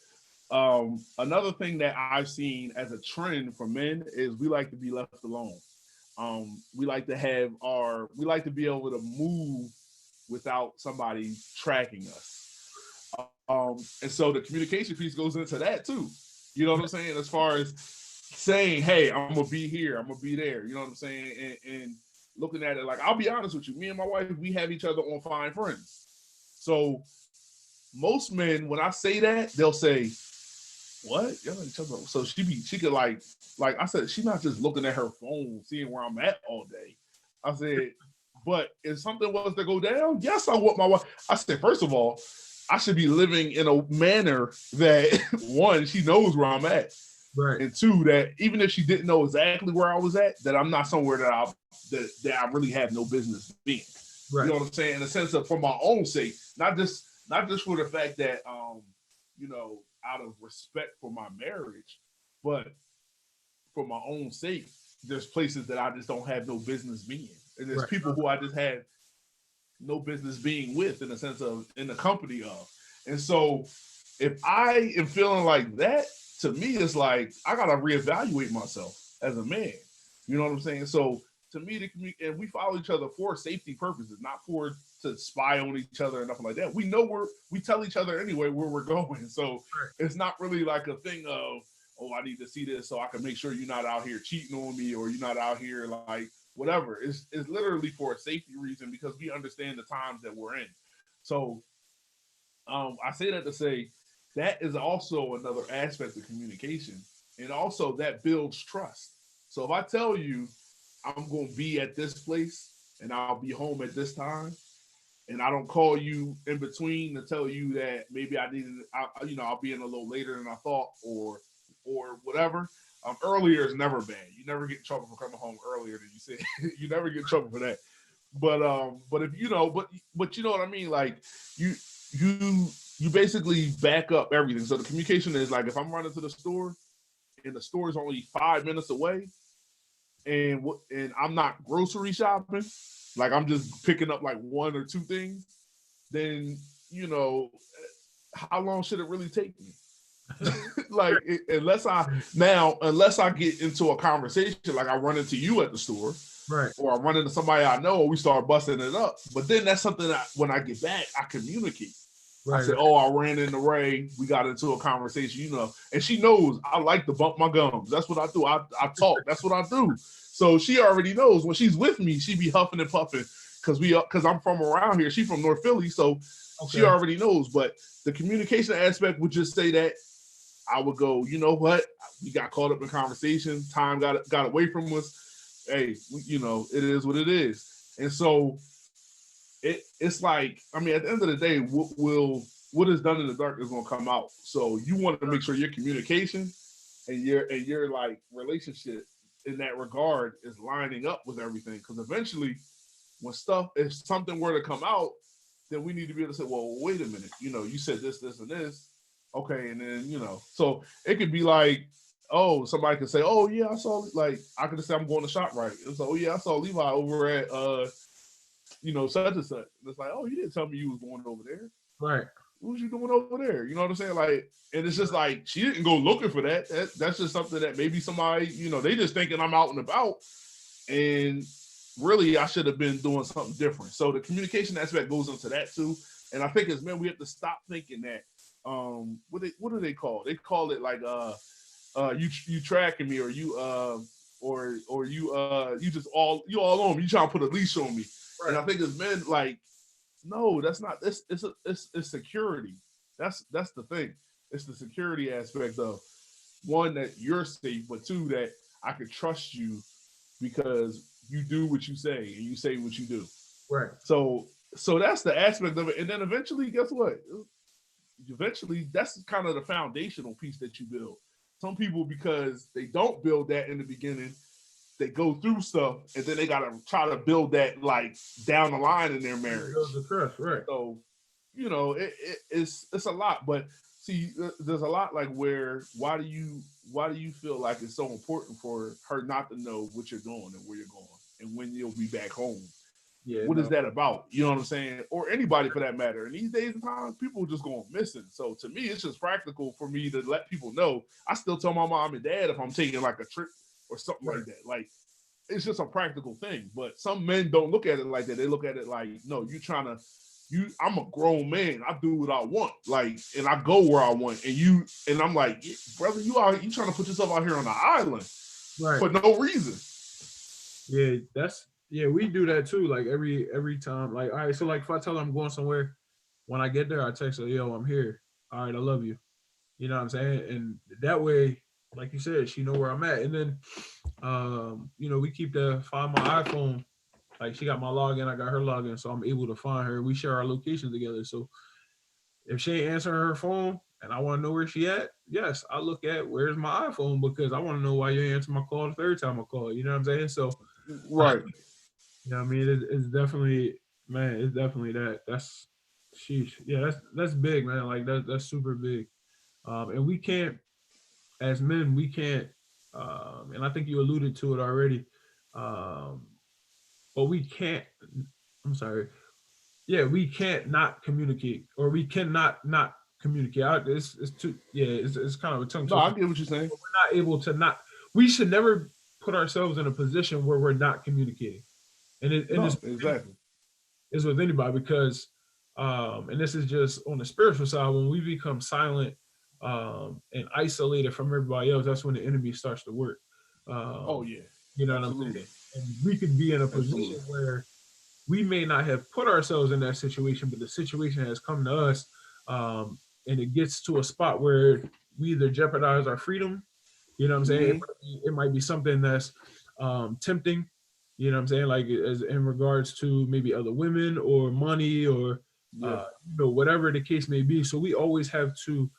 another thing that I've seen as a trend for men is we like to be left alone. We like to we like to be able to move without somebody tracking us. And so the communication piece goes into that too. You know what I'm saying? As far as saying, hey, I'm gonna be here, I'm gonna be there. You know what I'm saying? And looking at it like, I'll be honest with you, me and my wife, we have each other on fine friends. So most men, when I say that, they'll say, "What? Y'all know each other?" So she could like I said, she's not just looking at her phone, seeing where I'm at all day. I said, but if something was to go down, yes, I want my wife. I said, first of all, I should be living in a manner that one, she knows where I'm at, Right. and two, that even if she didn't know exactly where I was at, that I'm not somewhere that I really have no business being. You know Right. what I'm saying? In the sense of for my own sake, not just for the fact that out of respect for my marriage, but for my own sake, there's places that I just don't have no business being. And there's Right. people who I just had no business being with in the sense of in the company of. And so if I am feeling like that, to me it's like I gotta reevaluate myself as a man. You know what I'm saying? So to me, and we follow each other for safety purposes, not for to spy on each other and nothing like that. We tell each other anyway where we're going. So Right. it's not really like a thing of, oh, I need to see this so I can make sure you're not out here cheating on me or you're not out here like whatever. It's literally for a safety reason because we understand the times that we're in. So I say that to say that is also another aspect of communication, and also that builds trust. So if I tell you I'm going to be at this place and I'll be home at this time, and I don't call you in between to tell you that maybe I'll be in a little later than I thought, or whatever. Earlier is never bad. You never get in trouble for coming home earlier than you said. You never get in trouble for that. But if but you know what I mean. Like you you you basically back up everything. So the communication is like if I'm running to the store and the store is only 5 minutes away, and I'm not grocery shopping, like I'm just picking up like one or two things, then how long should it really take me? Like unless I get into a conversation, like I run into you at the store, Right. or I run into somebody I know, or we start busting it up. But then that's something that when I get back, I communicate. I Right. said, "Oh, I ran into Ray. We got into a conversation, and she knows I like to bump my gums. That's what I do. I talk. That's what I do. So she already knows when she's with me, she be huffing and puffing because I'm from around here. She from North Philly, so she Okay. already knows. But the communication aspect would just say that I would go, you know what? We got caught up in conversation. Time got away from us. Hey, it is what it is. And so it's like, I mean, at the end of the day, what is done in the dark is going to come out. So you want to make sure your communication and your like relationship in that regard is lining up with everything. Because eventually, if something were to come out, then we need to be able to say, well, wait a minute, you said this, this, and this. Okay, and then so it could be like, oh, somebody could say, oh yeah, I saw, like I could just say I'm going to shop right. It's like, oh yeah, I saw Levi over at such and such. And it's like, oh, you didn't tell me you was going over there. Right. What was you doing over there? You know what I'm saying? Like, and it's just like she didn't go looking for that. That's just something that maybe somebody, they just thinking I'm out and about, and really I should have been doing something different. So the communication aspect goes into that too. And I think as men we have to stop thinking that what do they call? They call it like you tracking me, or you or you just all on me. You trying to put a leash on me. And Right. I think as men, like, no, that's not this. It's security. That's the thing. It's the security aspect of one, that you're safe, but two, that I could trust you because you do what you say and you say what you do. Right. So that's the aspect of it. And then eventually, guess what? Eventually, that's kind of the foundational piece that you build. Some people, because they don't build that in the beginning, they go through stuff and then they gotta try to build that like down the line in their marriage. Build the trust. Right. So, it's a lot. But see, there's a lot like where why do you feel like it's so important for her not to know what you're doing and where you're going and when you'll be back home? Yeah. What is No. that about? You know what I'm saying? Or anybody for that matter. And these days and times, people just going missing. So to me, it's just practical for me to let people know. I still tell my mom and dad if I'm taking like a trip or something Right. like that. Like, it's just a practical thing. But some men don't look at it like that. They look at it like, no, I'm a grown man. I do what I want. Like, and I go where I want. And I'm like, brother, you trying to put yourself out here on an island Right. for no reason. Yeah. We do that too. Like every time. Like, all right. So like if I tell her I'm going somewhere, when I get there, I text her, yo, I'm here. All right, I love you. You know what I'm saying? And that way, like you said, she know where I'm at. And then, we keep find my iPhone. Like she got my login, I got her login, so I'm able to find her. We share our location together. So if she ain't answering her phone and I want to know where she at, yes, I look at where's my iPhone because I want to know why you ain't answer my call the third time I call. You know what I'm saying? So, Right. I mean, it's definitely, man, it's definitely that. That's, sheesh, yeah, that's big, man. Like that's super big. And we can't, as men, we can't. And I think you alluded to it already. Um, but we can't. I'm sorry. Yeah, we can't not communicate, or we cannot not communicate. It's too, yeah, it's kind of a tongue No, I twister. get what you're saying. But we're not able to not. We should never put ourselves in a position where we're not communicating, and No, exactly. it's with anybody because, and this is just on the spiritual side. When we become silent, and isolated from everybody else, that's when the enemy starts to work. Oh Um, yeah, you know what I'm absolutely, saying? And we could be in a absolutely. position where we may not have put ourselves in that situation, but the situation has come to us, and it gets to a spot where we either jeopardize our freedom. You know what I'm saying? Hmm. It might be something that's tempting. You know what I'm saying? Like as in regards to maybe other women or money or Yeah, whatever the case may be. So we always have to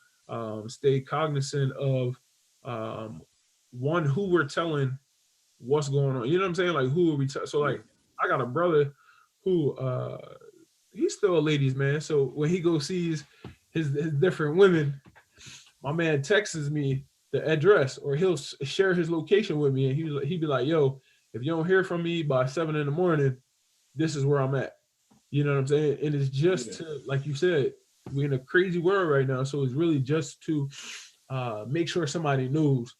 stay cognizant of um, one, who we're telling what's going on. You know what I'm saying? Like who are we? So yeah, like I got a brother who he's still a ladies man. So when he goes sees his different women, my man texts me the address, or he'll share his location with me, and he'd be like, "Yo, if you don't hear from me by 7 in the morning, this is where I'm at." You know what I'm saying? And it's just yeah. to, like you said, we're in a crazy world right now, so it's really just to make sure somebody knows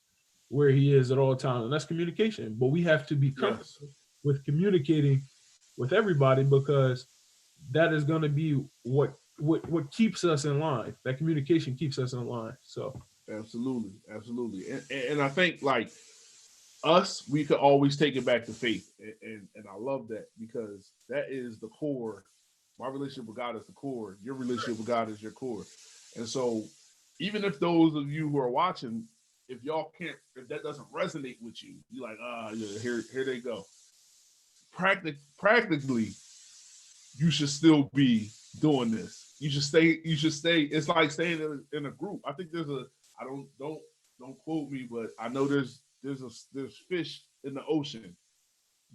where he is at all times, and that's communication. But we have to be Yes, comfortable with communicating with everybody because that is going to be what keeps us in line. That communication keeps us in line. So absolutely, absolutely. And I think like us, we could always take it back to faith, and I love that because that is the core. My relationship with God is the core. Your relationship with God is your core, and so even if those of you who are watching, if y'all can't, if that doesn't resonate with you, you're like, yeah, here they go. Practically, you should still be doing this. You should stay. You should stay. It's like staying in a group. I think there's a. I don't quote me, but I know there's fish in the ocean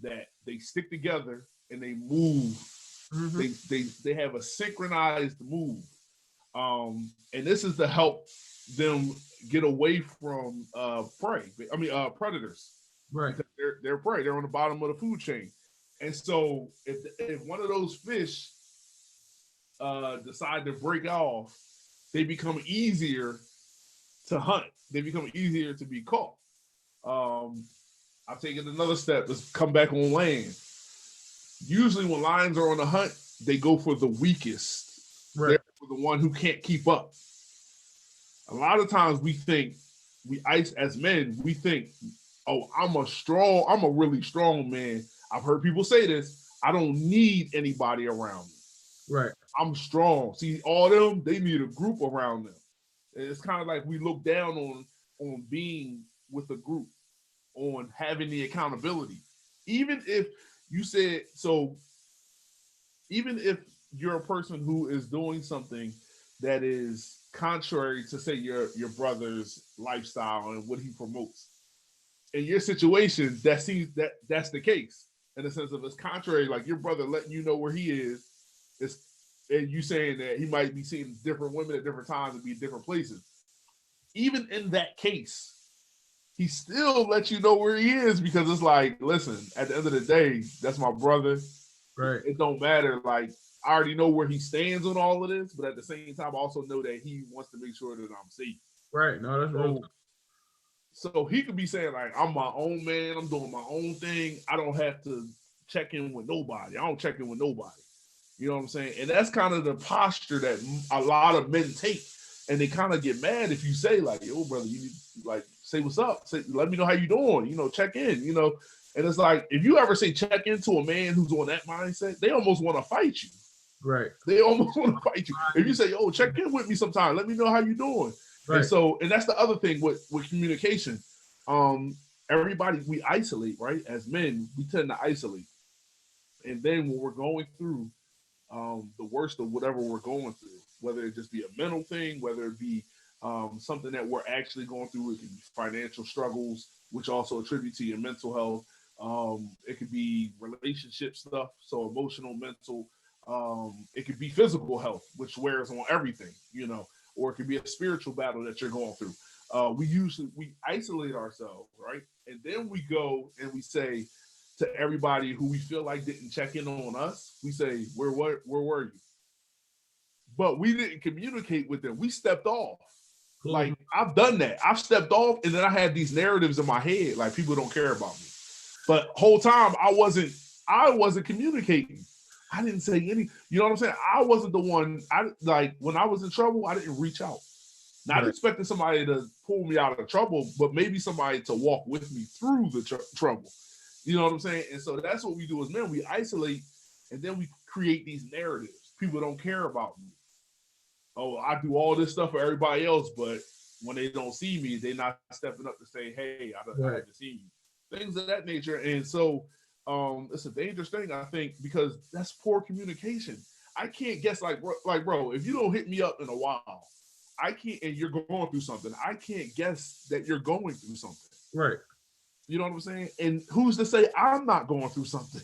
that they stick together and they move. mm-hmm. They have a synchronized move, and this is to help them get away from prey. I mean predators Right. because they're prey. They're on the bottom of the food chain, and so if one of those fish decide to break off, they become easier to hunt. They become easier to be caught. Um, I'll take it another step. Let's come back on land. Usually, when lions are on the hunt, they go for the weakest. Right. They're for the one who can't keep up. A lot of times, as men, we think, "Oh, I'm a really strong man." I've heard people say this. I don't need anybody around me. Right. I'm strong. See, all them, they need a group around them. It's kind of like we look down on being with a group, on having the accountability. Even if you said so, even if you're a person who is doing something that is contrary to say your brother's lifestyle and what he promotes, in your situation, that's the case. In the sense of it's contrary, like your brother letting you know where he is, it's and you saying that he might be seeing different women at different times and be in different places. Even in that case, he still lets you know where he is because it's like, listen, at the end of the day, that's my brother. Right. It don't matter. Like, I already know where he stands on all of this, but at the same time, I also know that he wants to make sure that I'm safe. Right. No, that's real. So he could be saying, like, I'm my own man, I'm doing my own thing. I don't have to check in with nobody. I don't check in with nobody. You know what I'm saying? And that's kind of the posture that a lot of men take. And they kind of get mad if you say, like, yo, brother, you need like say what's up. Say, let me know how you doing, check in, And it's like if you ever say check into a man who's on that mindset, they almost want to fight you. Right. They almost want to fight you. If you say, "Oh, check in with me sometime. Let me know how you doing." And Right. so, and that's the other thing with communication. Um, Everybody, we isolate, right? As men, we tend to isolate, and then when we're going through the worst of whatever we're going through, whether it just be a mental thing, whether it be something that we're actually going through. It can be financial struggles, which also attribute to your mental health. It could be relationship stuff, so emotional, mental. It could be physical health, which wears on everything, or it could be a spiritual battle that you're going through. We isolate ourselves, right, and then we go and we say to everybody who we feel like didn't check in on us, we say, where were you? But we didn't communicate with them. We stepped off. Close. Like I've done that. I've stepped off, and then I had these narratives in my head, like people don't care about me. But whole time I wasn't communicating. I didn't say any. You know what I'm saying? I wasn't the one. I like when I was in trouble. I didn't reach out. Not Right. expecting somebody to pull me out of trouble, but maybe somebody to walk with me through the trouble. You know what I'm saying? And so that's what we do as men. We isolate, and then we create these narratives. People don't care about me. Oh, I do all this stuff for everybody else, but when they don't see me, they're not stepping up to say, "Hey, I Right. haven't seen you." Things of that nature. And so it's a dangerous thing, I think, because that's poor communication. I can't guess bro, if you don't hit me up in a while, I can't, and you're going through something, I can't guess that you're going through something. Right. You know what I'm saying? And who's to say I'm not going through something?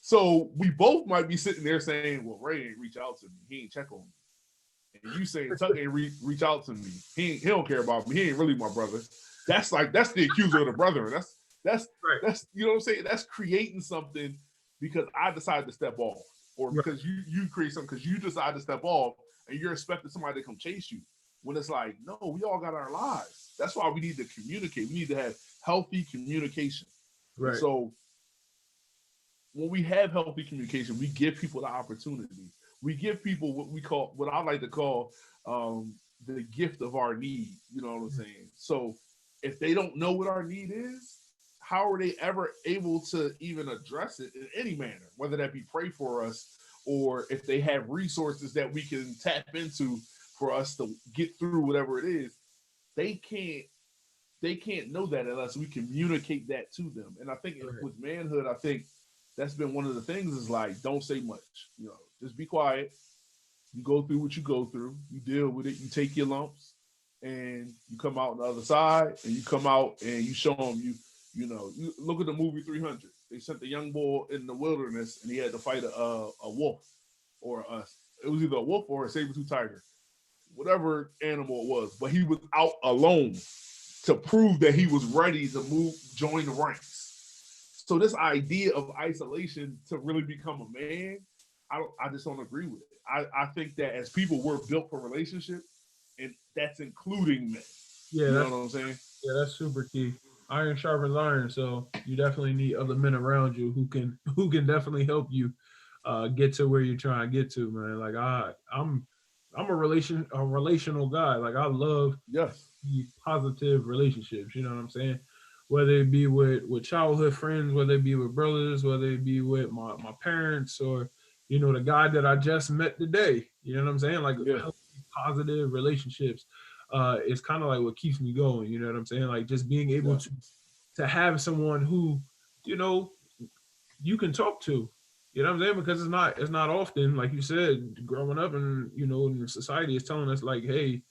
So we both might be sitting there saying, "Well, Ray ain't reach out to me. He ain't check on me." And you saying Tuck ain't reach out to me. He don't care about me. He ain't really my brother. That's the accuser of the brother. That's Right. that's you know what I'm saying. That's creating something because I decided to step off, or Right. because you create something because you decide to step off, and you're expecting somebody to come chase you. When it's like, no, we all got our lives. That's why we need to communicate. We need to have healthy communication. And Right. so when we have healthy communication, we give people the opportunity. We give people what I like to call the gift of our need. You know what I'm saying? So if they don't know what our need is, how are they ever able to even address it in any manner? Whether that be pray for us, or if they have resources that we can tap into for us to get through whatever it is, they can't know that unless we communicate that to them. And I think Right. with manhood, I think that's been one of the things is like, don't say much. Just be quiet. You go through what you go through. You deal with it. You take your lumps, and you come out on the other side. And you come out and you show them you look at the movie 300. They sent the young boy in the wilderness, and he had to fight a wolf, or it was either a wolf or a saber-tooth tiger, whatever animal it was. But he was out alone to prove that he was ready to join the ranks. So this idea of isolation to really become a man, I just don't agree with it. I think that as people, we're built for relationship, and that's including men. Yeah. You know what I'm saying? That's super key. Iron sharpens iron, so you definitely need other men around you who can definitely help you get to where you're trying to get to, man. Like I'm a relational guy. Like I love Yes. the positive relationships. You know what I'm saying? Whether it be with childhood friends, whether it be with brothers, whether it be with my parents, or the guy that I just met today. You know what I'm saying? Like Yeah. healthy, positive relationships is kind of like what keeps me going. You know what I'm saying? Like just being able Yeah. to have someone who you know you can talk to. You know what I'm saying? Because it's not often, like you said, growing up and in society is telling us like, hey,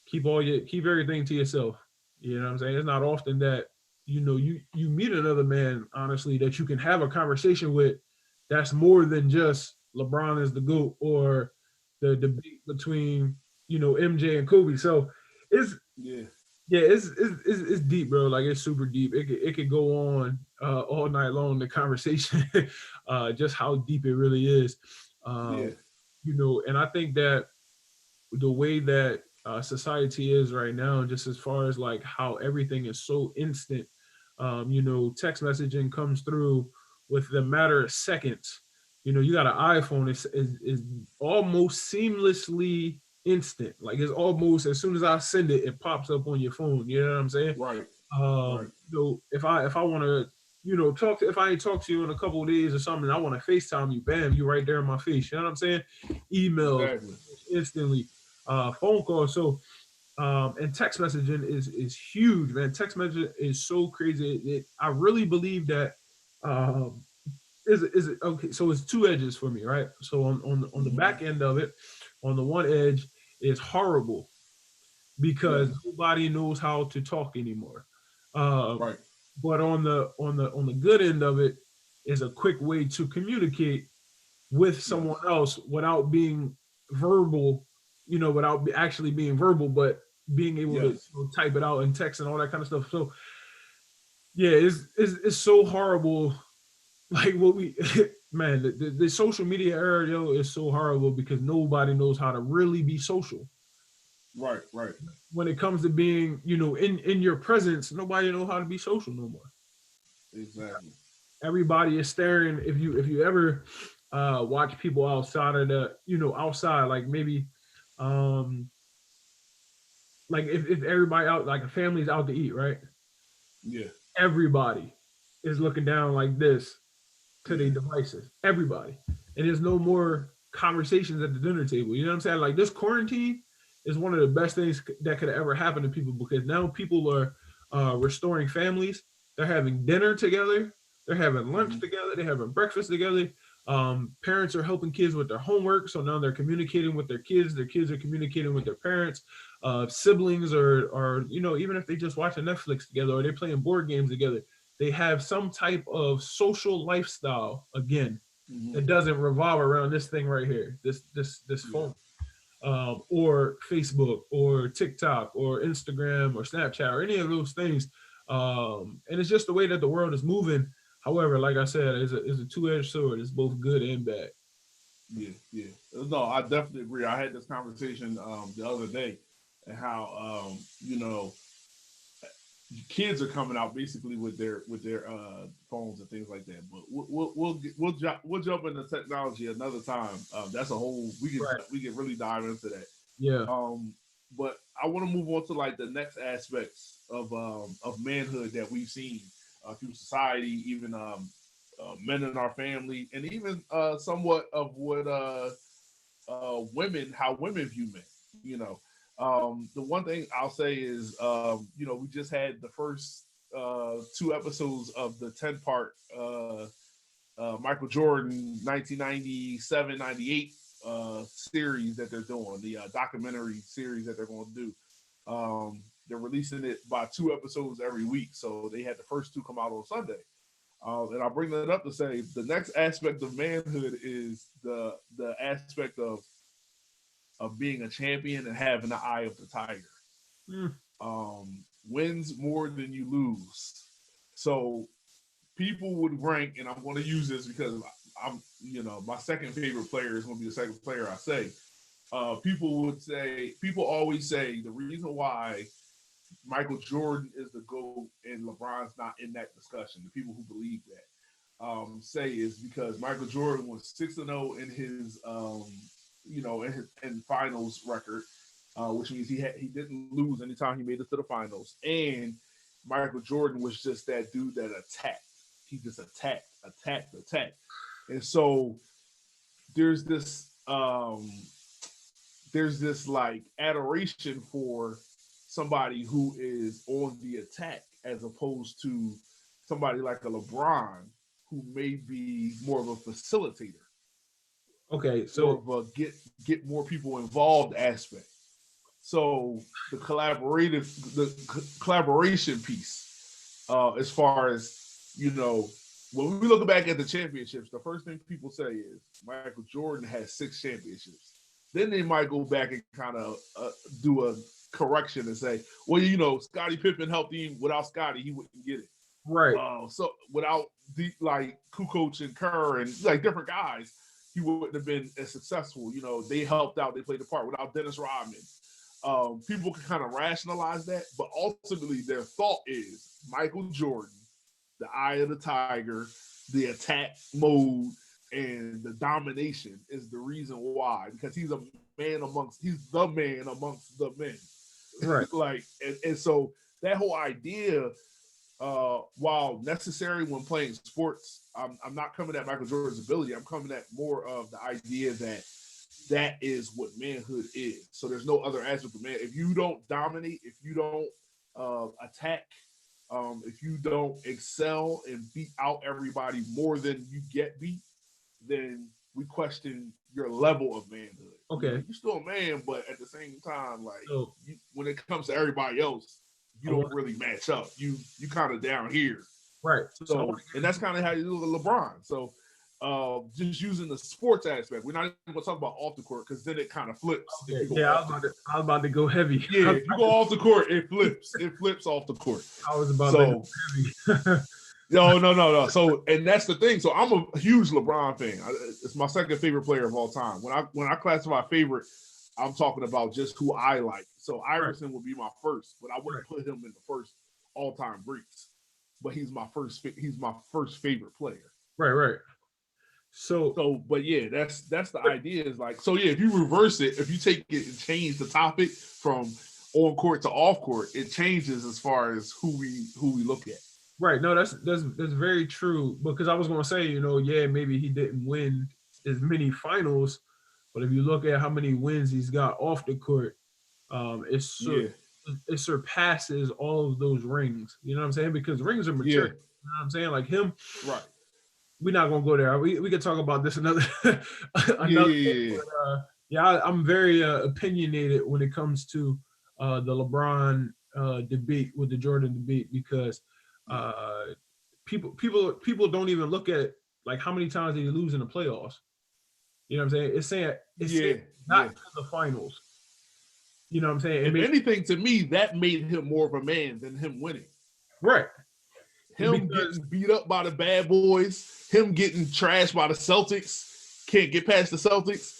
keep everything to yourself. You know what I'm saying? It's not often that you meet another man, honestly, that you can have a conversation with that's more than just LeBron is the GOAT or the debate between MJ and Kobe. So it's Yeah. yeah, it's deep, bro. Like it's super deep. It could go on all night long. The conversation, just how deep it really is. Uh, Yeah. and I think that the way that society is right now, just as far as like how everything is so instant, text messaging comes through with the matter of seconds. You got an iPhone, is almost seamlessly instant. Like it's almost as soon as I send it, it pops up on your phone. You know what I'm saying? Right. Right. If I want to, talk to, if I ain't talked to you in a couple of days or something, I want to FaceTime you, bam, you right there in my face. You know what I'm saying? Emails Exactly. instantly, phone calls. So and text messaging is huge, man. Text messaging is so crazy. I really believe that um is it okay? So it's two edges for me, right? So on the Hmm. back end of it, on the one edge is horrible because Yes. nobody knows how to talk anymore. Um, Right. but on the good end of it is a quick way to communicate with Yes. someone else without being verbal, without actually being verbal, but being able to Yes. type it out and text and all that kind of stuff. So yeah, it's so horrible. Like what we man, the social media era, yo, is so horrible because nobody knows how to really be social. Right. Right. When it comes to being, in your presence, nobody know how to be social no more. Exactly. Everybody is staring. If you ever watch people outside of the, outside, like maybe um like if everybody out, like a family's out to eat, right? Yeah. Everybody is looking down like this to their Yeah. devices. Everybody. And there's no more conversations at the dinner table. You know what I'm saying? Like this quarantine is one of the best things that could ever happen to people because now people are restoring families. They're having dinner together. They're having lunch Hmm. together. They're having breakfast together. Parents are helping kids with their homework. So now they're communicating with their kids. Their kids are communicating with their parents. Siblings are, even if they just watching Netflix together or they're playing board games together, they have some type of social lifestyle again Hmm. that doesn't revolve around this thing right here, this Yeah. phone, or Facebook or TikTok or Instagram or Snapchat or any of those things. And it's just the way that the world is moving. However, like I said, it's a two-edged sword. It's both good and bad. Yeah. Yeah. No, I definitely agree. I had this conversation the other day, and how kids are coming out basically with their phones and things like that. But we'll jump into technology another time. That's a whole Right. we can really dive into that. Yeah. Um, but I want to move on to like the next aspects of manhood that we've seen through society, even men in our family, and even somewhat of what women, how women view men. You know, the one thing I'll say is, we just had the first two episodes of the 10-part Michael Jordan 1997 98 series that they're doing, the documentary series that they're going to do. They're releasing it by two episodes every week. So they had the first two come out on Sunday. And I'll bring that up to say the next aspect of manhood is the aspect of being a champion and having the eye of the tiger. Mm. Wins more than you lose. So people would rank, and I'm going to use this because my second favorite player is going to be the second player I say. People always say the reason why Michael Jordan is the GOAT and LeBron's not in that discussion. The people who believe that say is because Michael Jordan was 6-0 in his in finals record, which means he didn't lose anytime he made it to the finals. And Michael Jordan was just that dude that attacked. He just attacked. And so there's this like adoration for somebody who is on the attack as opposed to somebody like a LeBron who may be more of a facilitator, Okay. more So of a get more people involved aspect. So the collaboration piece, as far as when we look back at the championships, the first thing people say is Michael Jordan has 6 championships. Then they might go back and kind of do a correction and say, well, Scottie Pippen helped him. Without Scottie, he wouldn't get it. right. So without like Kukoc and Kerr and like different guys, he wouldn't have been as successful. They helped out, they played a part. Without Dennis Rodman, people can kind of rationalize that, but ultimately their thought is Michael Jordan, the eye of the tiger, the attack mode, and the domination is the reason why, because he's the man amongst the men. Right. Like, and so that whole idea while necessary when playing sports, I'm not coming at Michael Jordan's ability. I'm coming at more of the idea that that is what manhood is. So there's no other aspect of man. If you don't dominate, if you don't attack, if you don't excel and beat out everybody more than you get beat, then we question your level of manhood. Okay. You're still a man, but at the same time, like So when it comes to everybody else, you I don't want really match up. You kind of down here. right. So I So, want and that's kind of how you do with LeBron. So, just using the sports aspect, we're not even going to talk about off the court because then it kind of flips if you go yeah, off the court. I was about to go heavy. Yeah, if you go off the court, it flips. It flips off the court. I was about to So, go heavy. no. So, and that's the thing. So, I'm a huge LeBron fan. It's my second favorite player of all time. When I classify favorite, I'm talking about just who I like. So, Iverson would be my first, but I wouldn't put him in the first all-time greats. But he's my first favorite player. Right. So But yeah, that's the idea is like, so yeah, if you reverse it, if you take it and change the topic from on court to off court, it changes as far as who we look at. right. No, that's very true. Because I was gonna say, yeah, maybe he didn't win as many finals, but if you look at how many wins he's got off the court, it surpasses all of those rings. You know what I'm saying? Because rings are mature. Yeah. You know what I'm saying? Like him, Right. we're not gonna go there. We could talk about this another day. But, I'm very opinionated when it comes to the LeBron debate with the Jordan debate because people don't even look at like how many times did he lose in the playoffs. You know what I'm saying? It's saying not to the finals. You know what I'm saying? If anything, to me, that made him more of a man than him winning. Right. Him getting beat up by the bad boys, him getting trashed by the Celtics, can't get past the Celtics,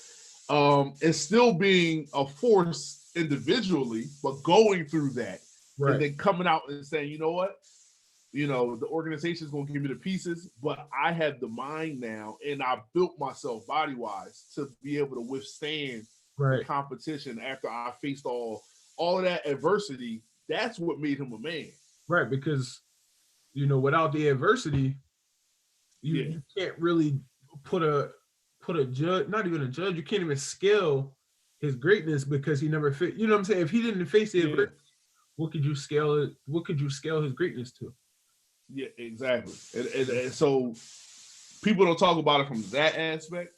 and still being a force individually, but going through that, and then coming out and saying, you know what? The organization is going to give me the pieces, but I have the mind now, and I built myself body-wise to be able to withstand the competition after I faced all of that adversity. That's what made him a man. Right, because without the adversity, you can't really put a judge, not even a judge. You can't even scale his greatness because he never fit. You know what I'm saying? If he didn't face the adversity, what could you scale it? What could you scale his greatness to? Yeah, exactly. And so people don't talk about it from that aspect,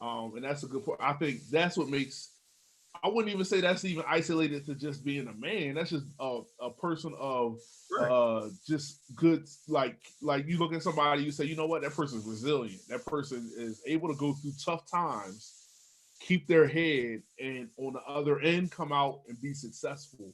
and that's a good point. I think that's what makes. I wouldn't even say that's even isolated to just being a man. That's just a person of just good. Like you look at somebody, you say, you know what, that person's resilient. That person is able to go through tough times, keep their head, and on the other end come out and be successful.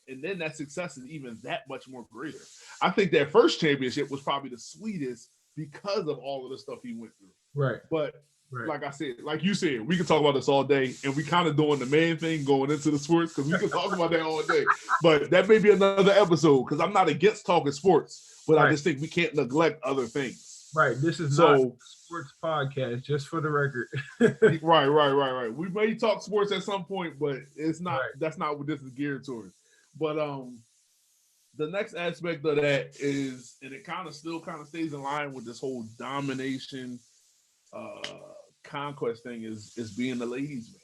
And then that success is even that much more greater. I think that first championship was probably the sweetest because of all of the stuff he went through. Right. But like I said, like you said, we can talk about this all day, and we kind of doing the man thing going into the sports because we can talk about that all day. But that may be another episode because I'm not against talking sports, but I just think we can't neglect other things. Right. This is not a sports podcast, just for the record. Right. We may talk sports at some point, but it's not. That's not what this is geared towards. But the next aspect of that is, and it still stays in line with this whole domination, conquest thing is being the ladies' man.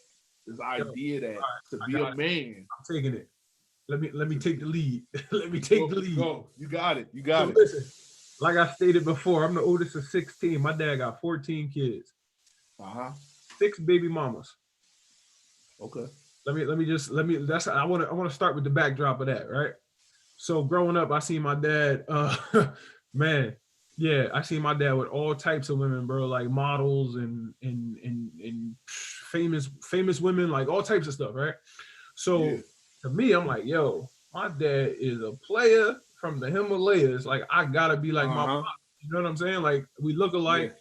This idea that to be a man, I'm taking it. Let me take the lead. Let me take the lead. Go. You got it. Listen, like I stated before, I'm the oldest of 16. My dad got 14 kids. 6 baby mamas. Okay. I want to start with the backdrop of that, right? So growing up, I seen my dad, man, yeah, I seen my dad with all types of women, bro, like models and famous women, like all types of stuff, right? So to me, I'm like, yo, my dad is a player from the Himalayas. Like, I gotta be like my mom. You know what I'm saying? Like, we look alike.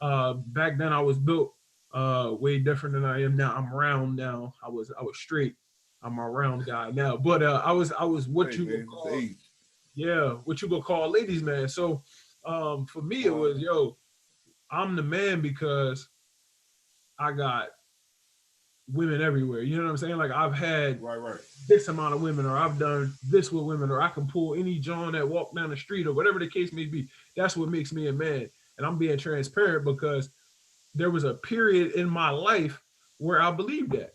Back then I was built way different than I am now. I'm round now. I was straight. I'm a round guy now. But I was what you would call what you would call a ladies' man. So for me it was, yo, I'm the man because I got women everywhere. You know what I'm saying? Like I've had Right, right. this amount of women, or I've done this with women, or I can pull any John that walk down the street, or whatever the case may be. That's what makes me a man. And I'm being transparent because there was a period in my life where I believed that.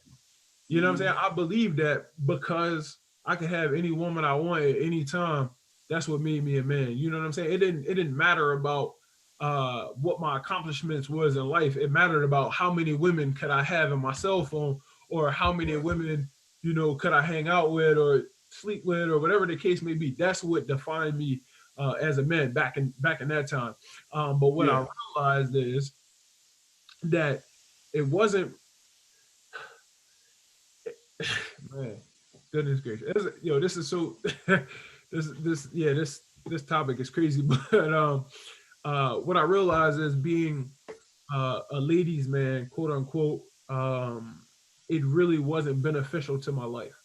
You know what I'm saying? Mm-hmm. I believe that because I could have any woman I want at any time. That's what made me a man. You know what I'm saying? It didn't matter about what my accomplishments was in life. It mattered about how many women could I have in my cell phone, or how many Right. women, could I hang out with or sleep with, or whatever the case may be. That's what defined me as a man back in that time. But what Yeah. I realized is that it wasn't, man, goodness gracious. This is so this topic is crazy. But what I realized is being a ladies man, quote unquote, it really wasn't beneficial to my life.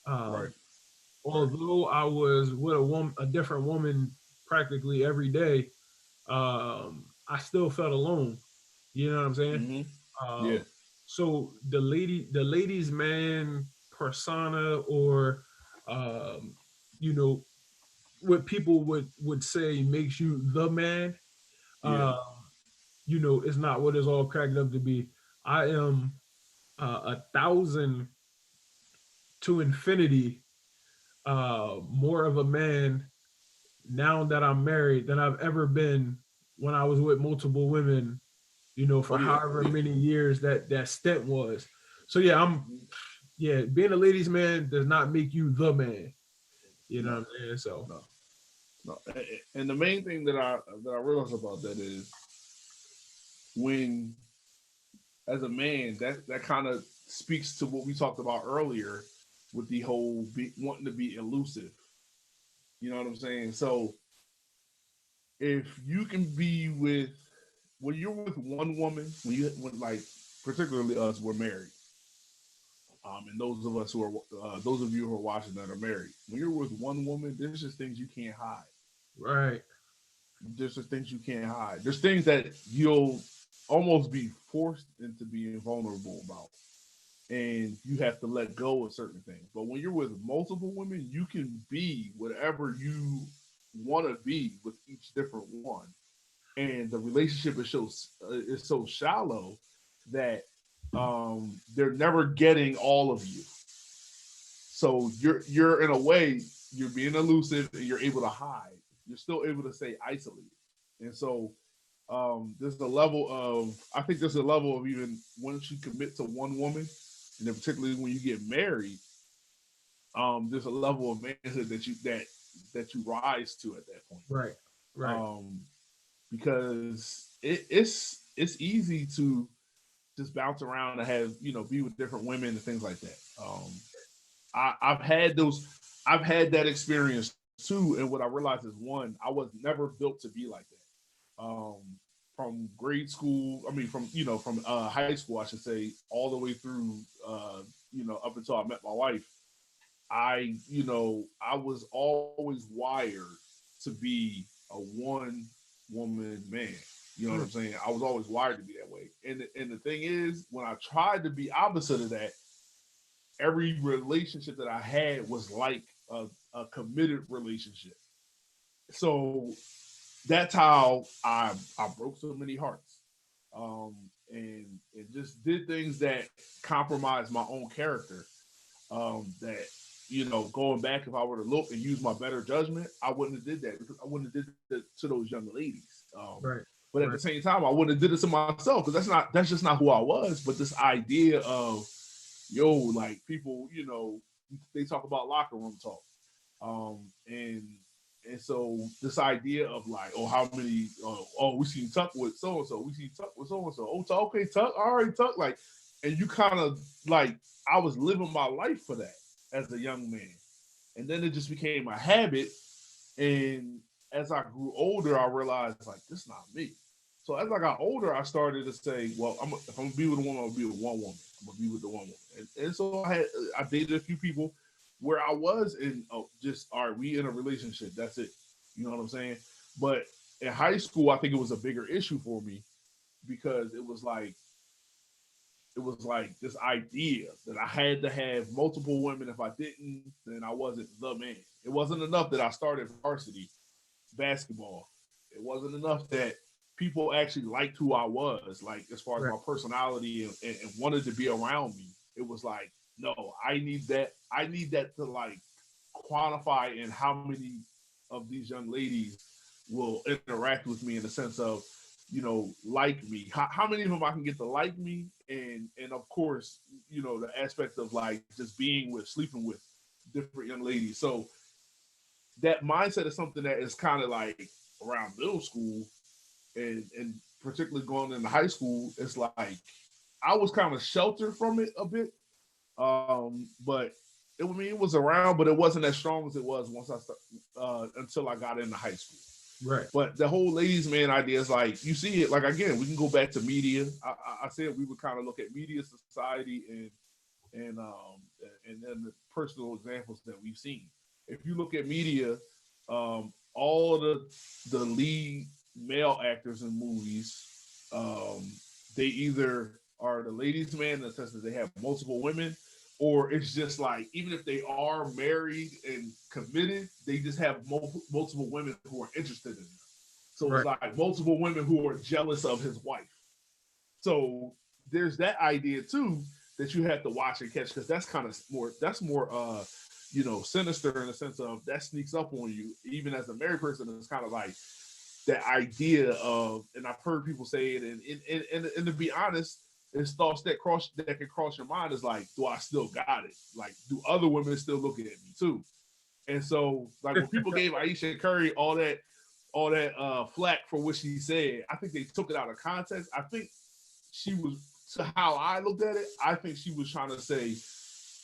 Right. Um, Right. Although I was with a different woman practically every day, I still felt alone. You know what I'm saying? Mm-hmm. Yeah. Um, so the ladies man persona, or um, you know, what people would say makes you the man, Yeah. uh, is not what it's all cracked up to be. I am 1,000 to infinity more of a man now that I'm married than I've ever been when I was with multiple women, Oh for yeah. however Yeah. many years that stint was. So yeah, Mhm. being a ladies man does not make you the man. You know what No. I'm saying? So No. No. And the main thing that I realize about that is when, as a man, that kind of speaks to what we talked about earlier with the whole wanting to be elusive. You know what I'm saying? So if you can be with, when you're with one woman, when like, particularly us, we're married. And those of us who are, those of you who are watching that are married, when you're with one woman, there's just things you can't hide. right, There's just things you can't hide. There's things that you'll almost be forced into being vulnerable about, and you have to let go of certain things. But when you're with multiple women, you can be whatever you want to be with each different one, and the relationship is so shallow that they're never getting all of you. So you're in a way, you're being elusive and you're able to hide. You're still able to stay isolated. And so there's a level of, I think there's a level of, even once you commit to one woman, and then particularly when you get married, there's a level of manhood that you rise to at that point. right, right. Um, because it's easy to just bounce around and have, be with different women and things like that. I've had that experience too, and what I realized is, one, I was never built to be like that. From grade school, I mean, from high school, I should say, all the way through, up until I met my wife. I was always wired to be a one woman man. You know what I'm Mm, saying? I was always wired to be that way. And the thing is, when I tried to be opposite of that, every relationship that I had was like a committed relationship. So that's how I broke so many hearts, and just did things that compromised my own character. That, going back, if I were to look and use my better judgment, I wouldn't have did that, because I wouldn't have did that to those young ladies. right, But at the right. same time, I wouldn't have did it to myself, because that's just not who I was. But this idea of, like, people, they talk about locker room talk, and so this idea of, like, oh, how many, we seen Tuck with so and so, we seen Tuck with so and so, oh, Tuck, okay, Tuck, all right, Tuck, like, and you kind of, like, I was living my life for that as a young man, and then it just became a habit, and as I grew older, I realized, like, this is not me. So as I got older, I started to say, well, if I'm gonna be with a woman, I'm gonna be with one woman. I'm gonna be with the one woman. And so I dated a few people where I was in, just, all right, we in a relationship. That's it. You know what I'm saying? But in high school, I think it was a bigger issue for me, because it was like, it was like this idea that I had to have multiple women. If I didn't, then I wasn't the man. It wasn't enough that I started varsity basketball. It wasn't enough that people actually liked who I was, like as far as Right. my personality and wanted to be around me. It was like, no, I need that. I need that to like quantify in how many of these young ladies will interact with me in the sense of, like me. How many of them I can get to like me, and of course, the aspect of like just being with, sleeping with different young ladies. So that mindset is something that is kind of like around middle school and particularly going into high school. It's like I was kind of sheltered from it a bit, but it was around, but it wasn't as strong as it was once until I got into high school. Right. But the whole ladies man idea is like you see it. Like again, we can go back to media. I said we would kind of look at media, society, and then the personal examples that we've seen. If you look at media, all of the lead male actors in movies, they either are the ladies' man in the sense that they have multiple women, or it's just like even if they are married and committed, they just have multiple women who are interested in them. So it's Right. like multiple women who are jealous of his wife. So there's that idea too that you have to watch and catch because that's more sinister in the sense of that sneaks up on you even as a married person. It's kind of like that idea of, and I've heard people say it, and to be honest, it's thoughts that can cross your mind is like, do I still got it? Like, do other women still look at me too? And so, like when people gave Aisha Curry all that flack for what she said, I think they took it out of context. I think she was, to how I looked at it, I think she was trying to say,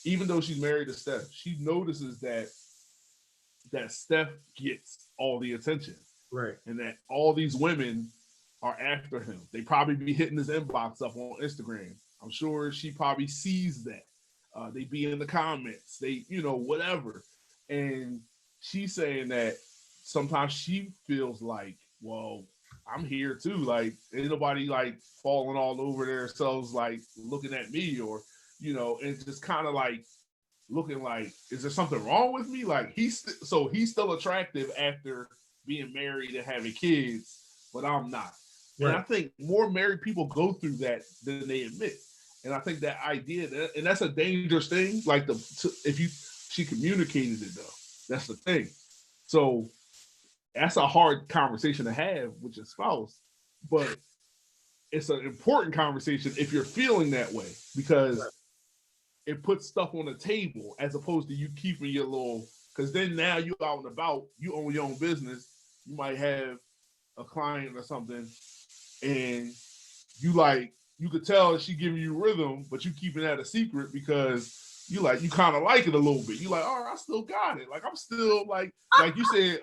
even though she's married to Steph, she notices that Steph gets all the attention Right. and that all these women are after him. They probably be hitting his inbox up on Instagram. I'm sure she probably sees that. They be in the comments. They, whatever. And she's saying that sometimes she feels like, well, I'm here too. Like, ain't nobody like falling all over themselves, like looking at me and just kind of like looking like, is there something wrong with me? Like he's still attractive after being married and having kids, but I'm not. And I Right. think more married people go through that than they admit. And I think that idea, and that's a dangerous thing. Like if she communicated it though, that's the thing. So that's a hard conversation to have with your spouse, but it's an important conversation if you're feeling that way because Right. it puts stuff on the table as opposed to you keeping your little. Because then now you out and about, you own your own business. You might have a client or something, and you could tell she giving you rhythm, but you keeping that a secret because you kind of like it a little bit. You like, all right, I still got it. Like I'm still like you said,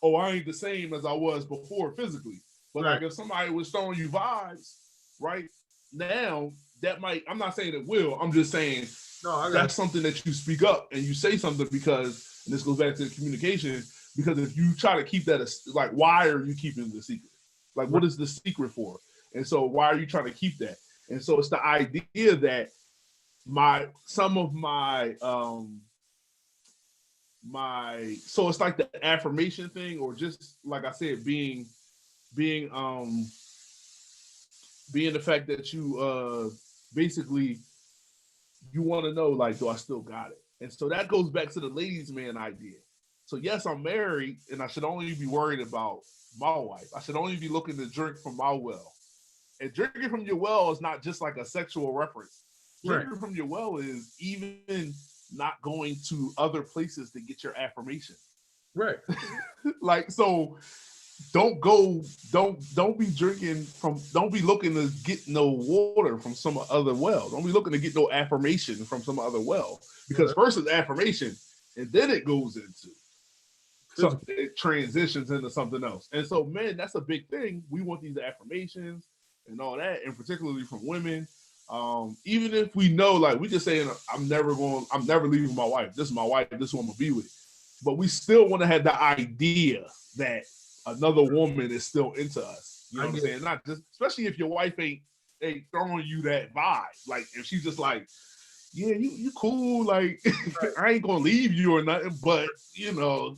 oh, I ain't the same as I was before physically. But Right. like if somebody was throwing you vibes, right now, that might. I'm not saying it will. I'm just saying No, I got that's something that you speak up and you say something because, and this goes back to the communication. Because if you try to keep that, like, why are you keeping the secret? Like, you. what is the secret for? And so, why are you trying to keep that? And so, it's the idea that some of so it's like the affirmation thing, or just like I said, being being the fact that you basically you want to know, like, do I still got it? And so that goes back to the ladies man idea. So yes, I'm married and I should only be worried about my wife. I should only be looking to drink from my well. And drinking from your well is not just like a sexual reference. Right. Drinking from your well is even not going to other places to get your affirmation. Right. Like, so don't be drinking from, don't be looking to get no water from some other well. Don't be looking to get no affirmation from some other well. Because Right. first it's affirmation and then it goes into Physical. something, it transitions into something else. And so, man, that's a big thing. We want these affirmations and all that, and particularly from women. Even if we know, like, we just saying, I'm never leaving my wife. This is my wife. This is who I'm gonna be with. But we still want to have the idea that another woman is still into us. You know I what I'm get saying? Not just, especially if your wife ain't ain't throwing you that vibe. Like if she's just like, yeah, you cool, like I ain't gonna leave you or nothing, but you know,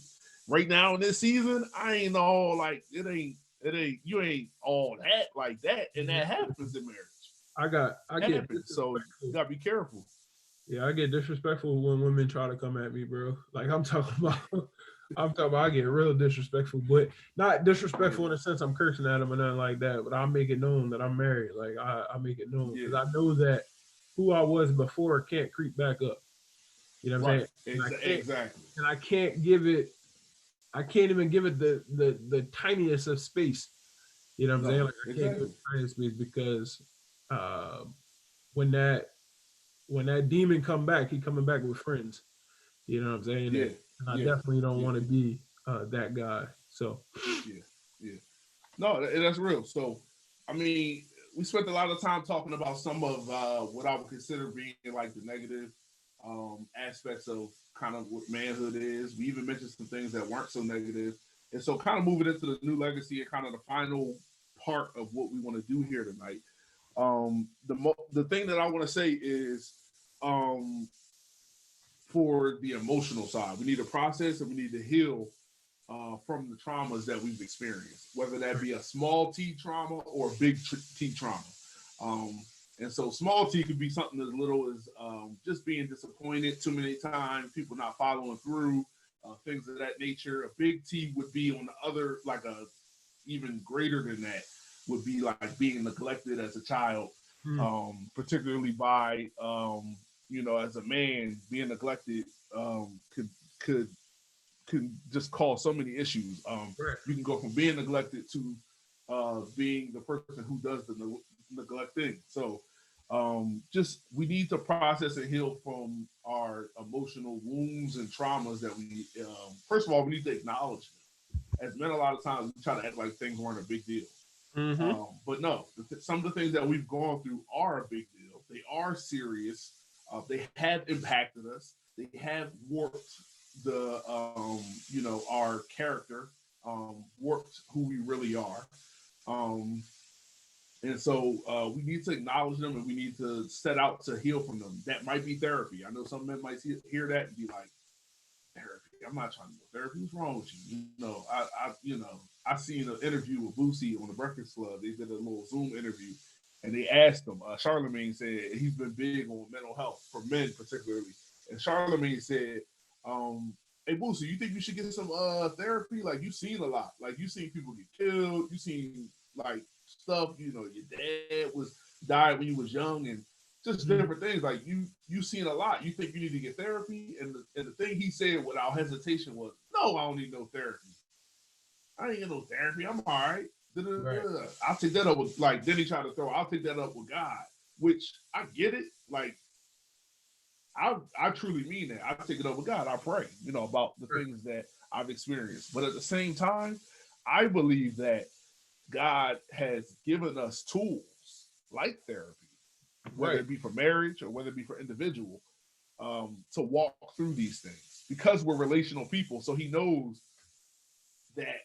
right now in this season, I ain't all like it ain't you ain't all that like that, and that happens in marriage. I get Happens, so you disrespectful. gotta be careful. Yeah, I get disrespectful when women try to come at me, bro. Like I'm talking about, I'm talking about. I get real disrespectful, but not disrespectful Yeah, in the sense I'm cursing at them or nothing like that. But I make it known that I'm married. Like I make it known yeah, because I know that who I was before can't creep back up. You know what I'm right, saying? And exactly. I can't give it. I can't even give it the tiniest of space. You know what I'm saying? No, Like I can't give it exactly. the tiniest space because uh, when that demon come back, he coming back with friends. You know what I'm saying? Yeah, And I yeah, definitely don't yeah, want to be that guy. So yeah, yeah. No, that's real. So, I mean, we spent a lot of time talking about some of what I would consider being like the negative aspects of kind of what manhood is. We even mentioned some things that weren't so negative. And so, kind of moving into the new legacy and kind of the final part of what we want to do here tonight. The thing that I want to say is um, for the emotional side, we need to process and we need to heal from the traumas that we've experienced, whether that be a small T trauma or a big T trauma. Um, and so small T could be something as little as just being disappointed too many times, people not following through, things of that nature. A big T would be on the other, like a even greater than that, would be like being neglected as a child, mm, particularly by as a man being neglected could can just cause so many issues. right. You can go from being neglected to being the person who does the neglecting. So just we need to process and heal from our emotional wounds and traumas that we. First of all, we need to acknowledge them. As men, a lot of times we try to act like things weren't a big deal. Mm-hmm. But no, some of the things that we've gone through are a big deal. They are serious. They have impacted us. They have warped our character, warped who we really are. Um, and so we need to acknowledge them and we need to set out to heal from them. That might be therapy. I know some men might hear that and be like, therapy. I'm not trying to go therapy. What's wrong with you? I seen an interview with Boosie on the Breakfast Club. They did a little Zoom interview, and they asked him. Charlemagne said he's been big on mental health for men particularly, and Charlemagne said, "Hey Boosie, you think you should get some therapy? Like you've seen a lot. Like you've seen people get killed. You've seen like stuff. You know, your dad was died when you was young, and just Mm-hmm. different things. Like you've seen a lot. You think you need to get therapy, and the thing he said without hesitation was, "No, I don't need no therapy. I ain't get no therapy. I'm all right. Right. I'll take that up with like." Then he tried to throw. I'll take that up with God, which I get it. Like I truly mean that. I take it up with God. I pray, about the Right. things that I've experienced. But at the same time, I believe that God has given us tools like therapy, whether Right. it be for marriage or whether it be for individual, to walk through these things because we're relational people. So he knows that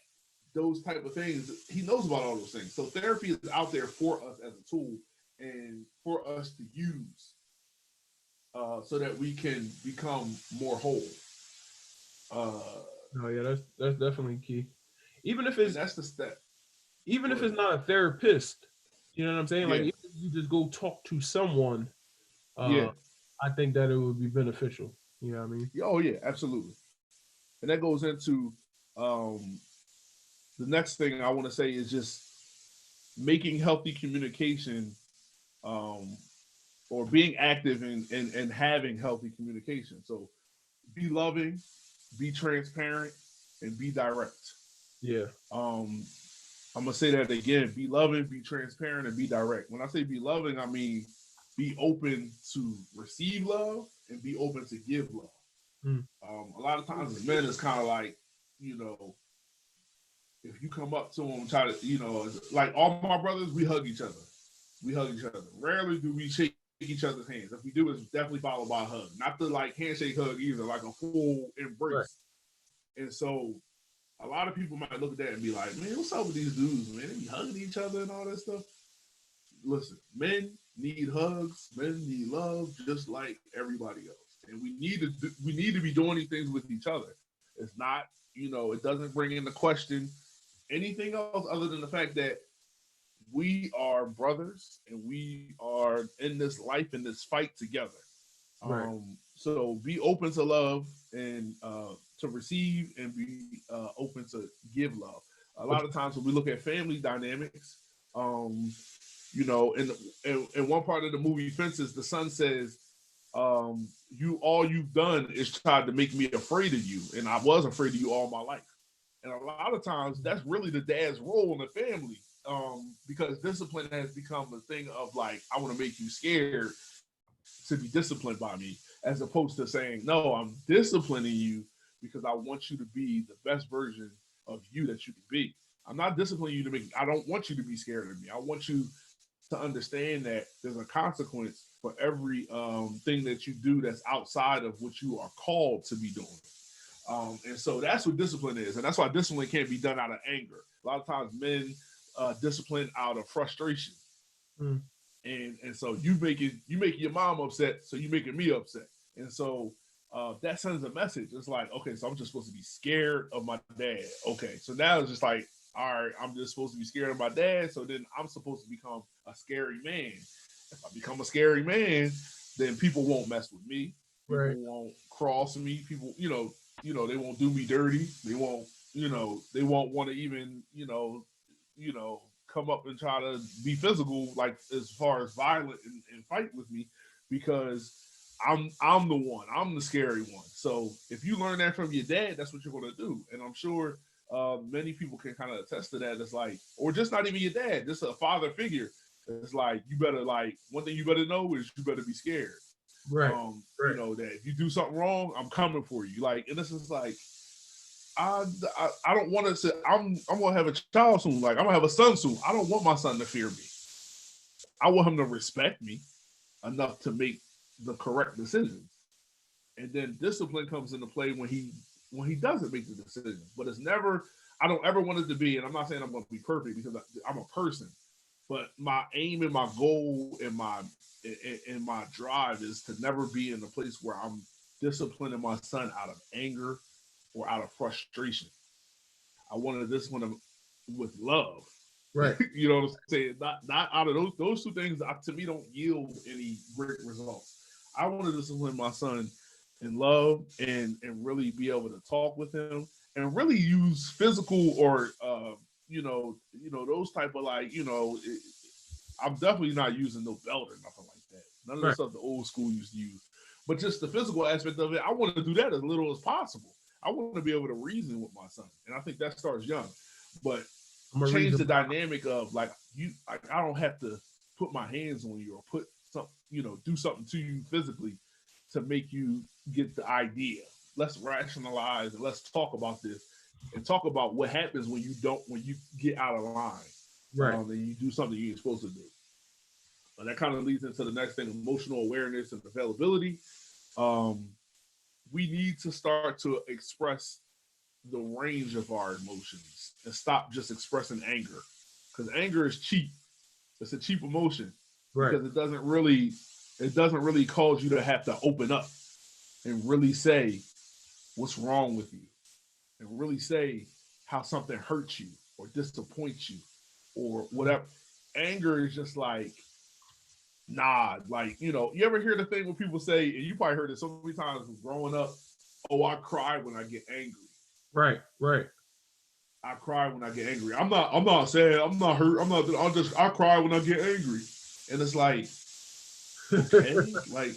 those type of things, he knows about all those things. So therapy is out there for us as a tool and for us to use so that we can become more whole. Uh, Oh yeah, that's definitely key. Even if and it's that's the step. even Go if ahead. it's not a therapist, you know what I'm saying? Like Yeah, even if you just go talk to someone, yeah, uh, I think that it would be beneficial. You know what I mean? yeah. Oh, yeah, absolutely. And that goes into um, the next thing I want to say is just making healthy communication um, or being active in having healthy communication. So be loving, be transparent, and be direct. Yeah. Um, I'm gonna say that again: be loving, be transparent, and be direct. When I say be loving, I mean be open to receive love and be open to give love. Mm. A lot of times as men, it's kind of like, you know, if you come up to them, try to, like all my brothers, we hug each other. We hug each other. Rarely do we shake each other's hands. If we do, it's definitely followed by a hug. Not the like handshake hug either, like a full Right. embrace. And so a lot of people might look at that and be like, man, what's up with these dudes, man? They be hugging each other and all that stuff. listen, men need hugs, men need love, just like everybody else, and we need to be doing these things with each other. It's not, it doesn't bring into question anything else other than the fact that we are brothers and we are in this life in this fight together. Right. So be open to love and to receive and be open to give love. A But lot of times when we look at family dynamics, um, in one part of the movie Fences, the son says, "You all you've done is tried to make me afraid of you, and I was afraid of you all my life." And a lot of times that's really the dad's role in the family, because discipline has become a thing of like, I want to make you scared to be disciplined by me, as opposed to saying, no, I'm disciplining you because I want you to be the best version of you that you can be. I'm not disciplining you to make, I don't want you to be scared of me. I want you to understand that there's a consequence for every thing that you do that's outside of what you are called to be doing. And so that's what discipline is. And that's why discipline can't be done out of anger. A lot of times men discipline out of frustration. mm, And so you make your mom upset, so you making me upset. And so that sends a message. It's like, okay, so I'm just supposed to be scared of my dad. Okay, so now it's just like, all right, I'm just supposed to be scared of my dad. So then I'm supposed to become a scary man. If I become a scary man, then people won't mess with me. People right. won't cross me. People, they won't do me dirty. They won't want to even, come up and try to be physical, like as far as violent and fight with me, because I'm the one. I'm the scary one. So if you learn that from your dad, that's what you're gonna do. And I'm sure many people can kind of attest to that. It's like, or just not even your dad, just a father figure. It's like, you better, like, one thing you better know is you better be scared. Right. Right. That if you do something wrong, I'm coming for you. Like, and this is like, I don't want to say I'm gonna have a child soon. Like, I'm gonna have a son soon. I don't want my son to fear me. I want him to respect me enough to make the correct decisions. And then discipline comes into play when he doesn't make the decision. But it's never, I don't ever want it to be, and I'm not saying I'm going to be perfect because I'm a person, but my aim and my goal and my drive is to never be in a place where I'm disciplining my son out of anger or out of frustration. I want to discipline him with love. Right. You know what I'm saying? Not out of those two things, to me, don't yield any great results. I want to discipline my son in love and really be able to talk with him and really use physical or those type of, like, I'm definitely not using no belt or nothing like that. None of the Right. stuff the old school used to use. But just the physical aspect of it, I want to do that as little as possible. I want to be able to reason with my son, and I think that starts young. But I'm a change reason. the dynamic of, like, like, I don't have to put my hands on you or put some, do something to you physically to make you get the idea. Let's rationalize and let's talk about this and talk about what happens when you get out of line, Right. and you do something you ain't supposed to do. And that kind of leads into the next thing: emotional awareness and availability. Um, we need to start to express the range of our emotions and stop just expressing anger, because anger is cheap. It's a cheap emotion Right. because it doesn't really cause you to have to open up and really say what's wrong with you and really say how something hurts you or disappoints you or whatever. Anger is just like, nah, like, you ever hear the thing when people say, and you probably heard it so many times growing up, oh, I cry when I get angry. Right. Right. I cry when I get angry. I'm not saying I'm not hurt. I cry when I get angry. And it's like, okay, like,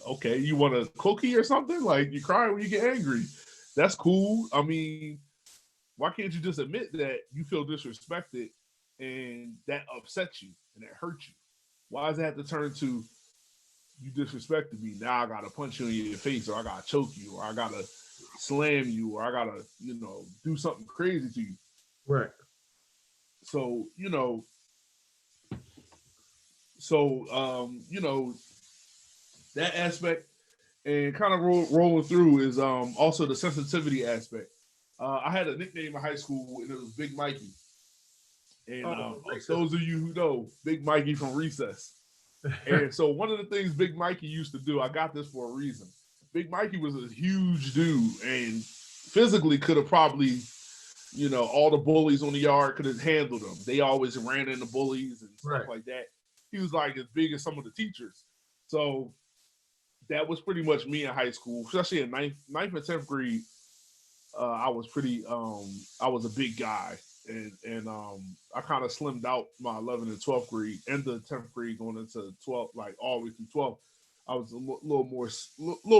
okay, you want a cookie or something? Like, you cry when you get angry. That's cool. I mean, why can't you just admit that you feel disrespected and that upsets you and that hurts you? Why does it have to turn to, you disrespected me, now I gotta punch you in your face, or I gotta choke you, or I gotta slam you, or I gotta, do something crazy to you? Right. So, so that aspect, and kind of rolling through is also the sensitivity aspect. I had a nickname in high school, and it was Big Mikey. And Oh, racism. those of you who know, Big Mikey from Recess. And so one of the things Big Mikey used to do, I got this for a reason. Big Mikey was a huge dude and physically could have probably, all the bullies on the yard could have handled him. They always ran into bullies and stuff Right. like that. He was like as big as some of the teachers. So that was pretty much me in high school, especially in ninth and 10th grade. I was pretty, I was a big guy. And I kind of slimmed out my 11th and 12th grade, and the 10th grade going into 12th, like all the way through 12th. I was a little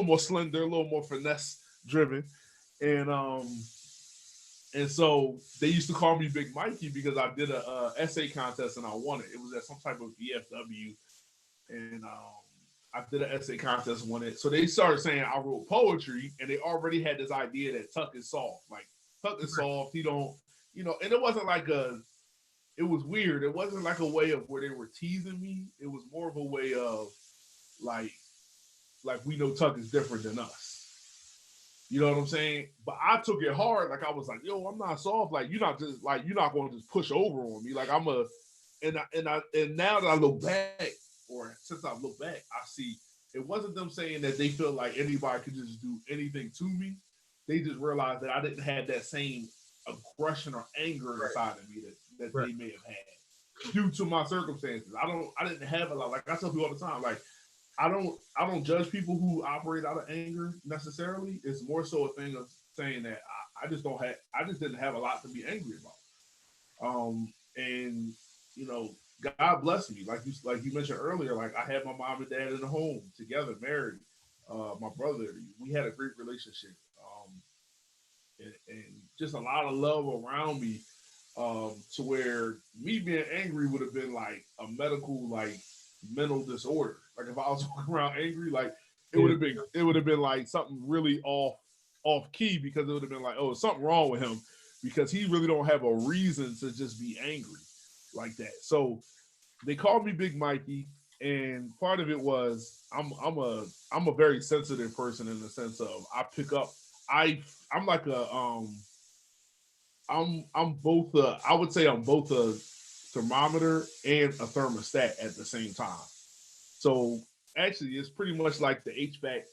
more slender, a little more finesse driven, and um, and so they used to call me Big Mikey because I did a essay contest and I won it. It was at some type of VFW, and I did an essay contest and won it. So they started saying I wrote poetry, and they already had this idea that Tuck is soft. Like Tuck is soft. He don't, and it wasn't like it was weird. It wasn't like a way of where they were teasing me. It was more of a way of like, we know Tuck is different than us. You know what I'm saying? But I took it hard. Like I was like, yo, I'm not soft. Like you're not going to just push over on me. Like I'm a, and now that I look back, or since I look back, I see it wasn't them saying that they feel like anybody could just do anything to me. They just realized that I didn't have that same aggression or anger Right. inside of me that Right. they may have had due to my circumstances. I didn't have a lot. Like I tell people all the time, like I don't judge people who operate out of anger necessarily. It's more so a thing of saying that I just don't have I just didn't have a lot to be angry about. And God bless me. Like you mentioned earlier, like I had my mom and dad in the home together, married. My brother, we had a great relationship. And just a lot of love around me, to where me being angry would have been like a medical like mental disorder. Like if I was walking around angry, like Yeah. it would have been like something really off key, because it would have been like, oh, something wrong with him, because he really don't have a reason to just be angry like that. So they called me Big Mikey, and part of it was I'm a very sensitive person in the sense of I pick up I'm like a I'm both I would say I'm both a thermometer and a thermostat at the same time. So actually, it's pretty much like the HVAC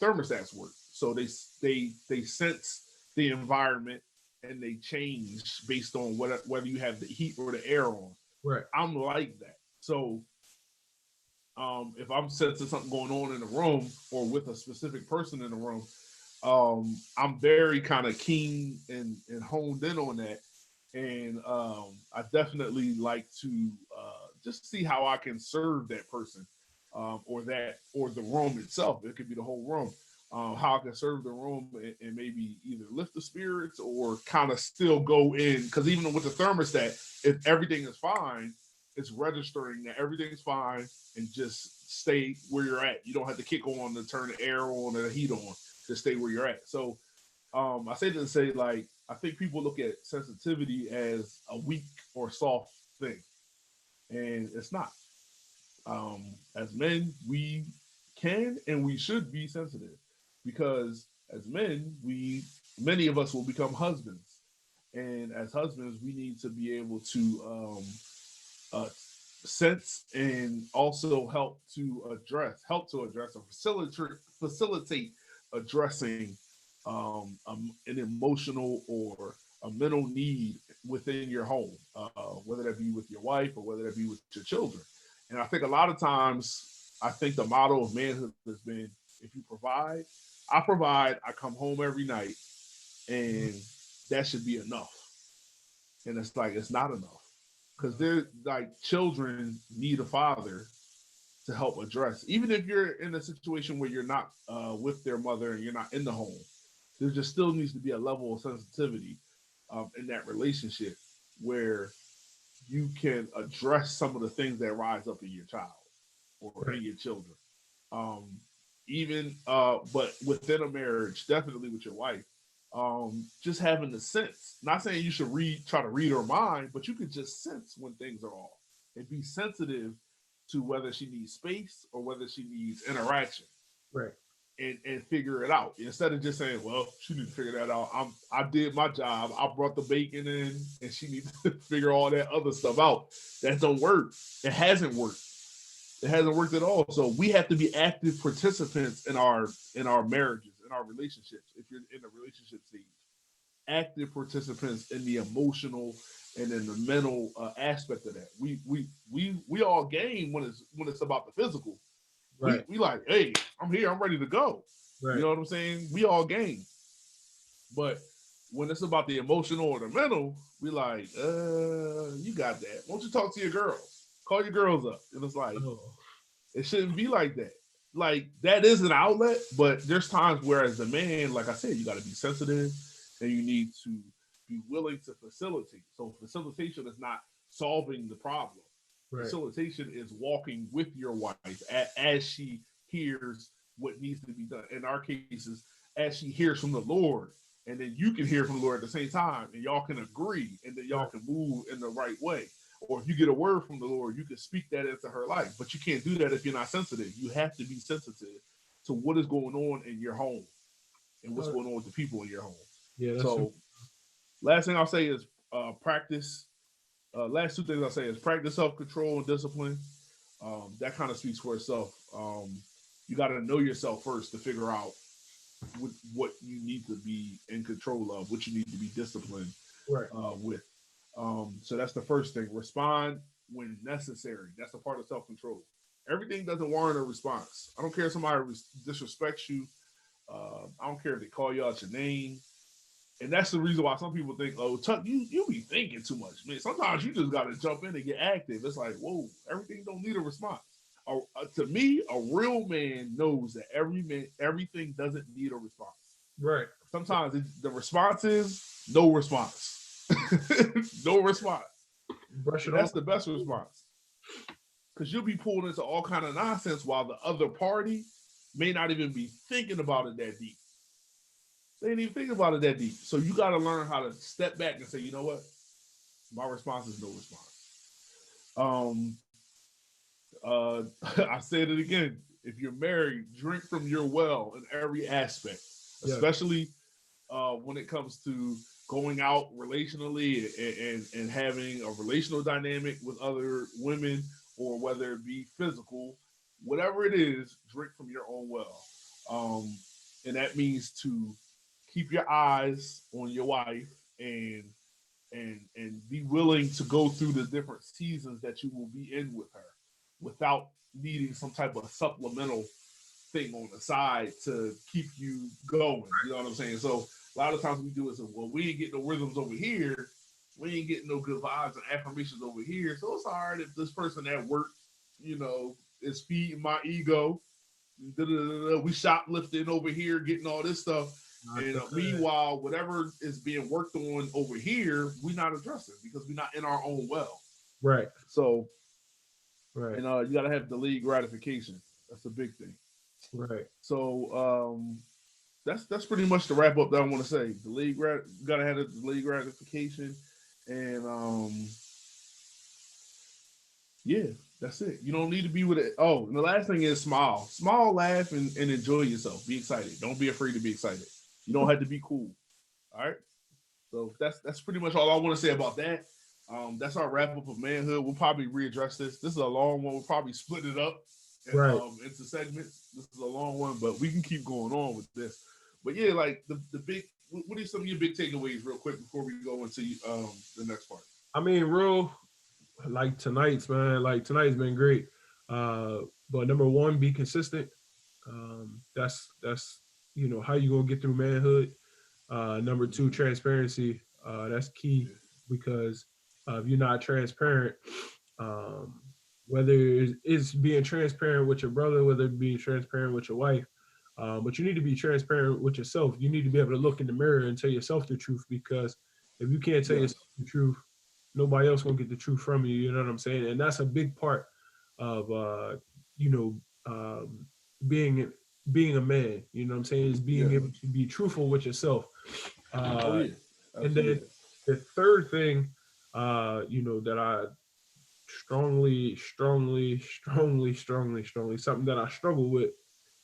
thermostats work. So they sense the environment and they change based on whether you have the heat or the air on. Right. I'm like that. So if I'm sensing something going on in the room or with a specific person in the room, I'm very kind of keen and honed in on that. And I definitely like to just see how I can serve that person, or the room itself. It could be the whole room. How I can serve the room, and maybe either lift the spirits or kind of still go in. Because even with the thermostat, if everything is fine, it's registering that everything's fine, and just stay where you're at. You don't have to kick on to turn the air on or the heat on. Just stay where you're at. So I say to say, like, I think people look at sensitivity as a weak or soft thing, and it's not. As men, we can and we should be sensitive, because as men, many of us will become husbands, and as husbands, we need to be able to uh, sense and also help to address or facilitate addressing an emotional or a mental need within your home, whether that be with your wife or whether that be with your children. And I think a lot of times, I think the motto of manhood has been, if you provide, I provide, I come home every night, and that should be enough. And it's like, it's not enough, because they're like, children need a father to help address. Even if you're in a situation where you're not with their mother and you're not in the home, there just still needs to be a level of sensitivity in that relationship where you can address some of the things that rise up in your child or in Right. your children. Um, even but within a marriage, definitely with your wife, just having the sense. Not saying you should try to read her mind, but you could just sense when things are off and be sensitive to whether she needs space or whether she needs interaction. Right. and figure it out instead of just saying, "Well, she needs to figure that out. I did my job. I brought the bacon in, and she needs to figure all that other stuff out." That don't work. It hasn't worked. It hasn't worked at all. So we have to be active participants in our marriages, in our relationships. If you're in a relationship stage, active participants in the emotional and in the mental aspect of that. We all game when it's about the physical. Right. We like, hey, I'm here, I'm ready to go. You Right. know what I'm saying? We all game. But when it's about the emotional or the mental, we like, you got that. Why don't you talk to your girls? Call your girls up. And it's like, Oh. it shouldn't be like that. Like that is an outlet, but there's times where as the man, like I said, you got to be sensitive and you need to be willing to facilitate. So facilitation is not solving the problem. Right. Facilitation is walking with your wife as she hears what needs to be done. In our cases, as she hears from the Lord, and then you can hear from the Lord at the same time, and y'all can agree, and then y'all Right. can move in the right way. Or if you get a word from the Lord, you can speak that into her life. But you can't do that if you're not sensitive. You have to be sensitive to what is going on in your home and what's Uh, going on with the people in your home. yeah, that's So, last thing I'll say is practice. Last two things I'll say is practice self control and discipline. That kind of speaks for itself. You got to know yourself first to figure out what you need to be in control of, what you need to be disciplined right. with. So that's the first thing. Respond when necessary. That's a part of self control. Everything doesn't warrant a response. I don't care if somebody disrespects you. I don't care if they call you out your name. And that's the reason why some people think, oh, Chuck, you be thinking too much, man. Sometimes you just got to jump in and get active. It's like, whoa, everything don't need a response. To me, a real man knows that everything doesn't need a response. Right. Sometimes the response is no response, no response, Brush and it that's off. the best response because you'll be pulled into all kind of nonsense while the other party may not even be thinking about it that deep. They ain't even thinking about it that deep. So you got to learn how to step back and say, you know what, my response is no response. Um, I said it again. If you're married, drink from your well in every aspect, Yeah. especially when it comes to going out relationally and having a relational dynamic with other women, or whether it be physical, whatever it is, drink from your own well. Um, and that means to keep your eyes on your wife and be willing to go through the different seasons that you will be in with her without needing some type of supplemental thing on the side to keep you going. You know what I'm saying? So a lot of times we do is, well, we ain't getting no rhythms over here. We ain't getting no good vibes and affirmations over here. So it's hard if this person at work, is feeding my ego. We shoplifting over here, getting all this stuff. Not And the bad. meanwhile, whatever is being worked on over here, we're not addressing because we're not in our own well. Right. So, Right. and you got to have delayed gratification. That's a big thing. Right. So, that's pretty much the wrap up that I want to say. You gotta have a delayed gratification, and yeah, that's it. You don't need to be with it. Oh, and the last thing is smile, laugh, and enjoy yourself. Be excited. Don't be afraid to be excited. You don't have to be cool. All right. So that's pretty much all I want to say about that. That's our wrap up of manhood. We'll probably readdress this. This is a long one. We'll probably split it up Right. into segments. This is a long one, but we can keep going on with this. But yeah, like the big. What are some of your big takeaways, real quick, before we go into the next part? I mean, real like tonight's man. Like tonight's been great. But number one, be consistent. That's how you gonna get through manhood. Number two, Mm-hmm. transparency. That's key Yeah. because if you're not transparent, um, whether it's being transparent with your brother, whether it's being transparent with your wife, but you need to be transparent with yourself. You need to be able to look in the mirror and tell yourself the truth because if you can't tell Yes. yourself the truth, nobody else gonna get the truth from you. You know what I'm saying? And that's a big part of you know being being a man. You know what I'm saying? Is being Yeah. able to be truthful with yourself. Oh Uh, yeah. and then Absolutely. the third thing, that I strongly, strongly, strongly, strongly, strongly, something that I struggle with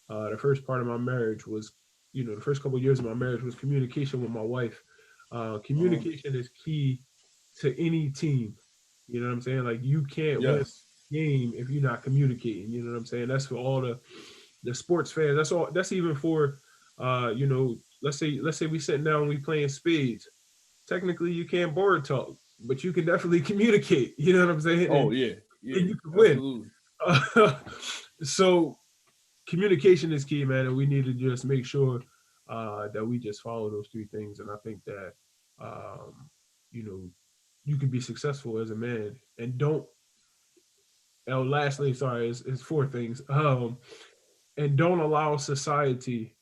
The first part of my marriage was, the first couple of years of my marriage was communication with my wife. Communication is key to any team. You know what I'm saying? Like you can't win Yes. a game if you're not communicating. You know what I'm saying? That's for all the sports fans. That's all. That's even for, let's say we sitting down and we playing spades. Technically, you can't board talk, but you can definitely communicate. You know what I'm saying? Oh And, yeah, yeah, and you can win. absolutely. So communication is key, man, and we need to just make sure that we just follow those three things. And I think that um, you know you can be successful as a man, and don't. Oh, lastly, sorry, it's four things. And don't allow society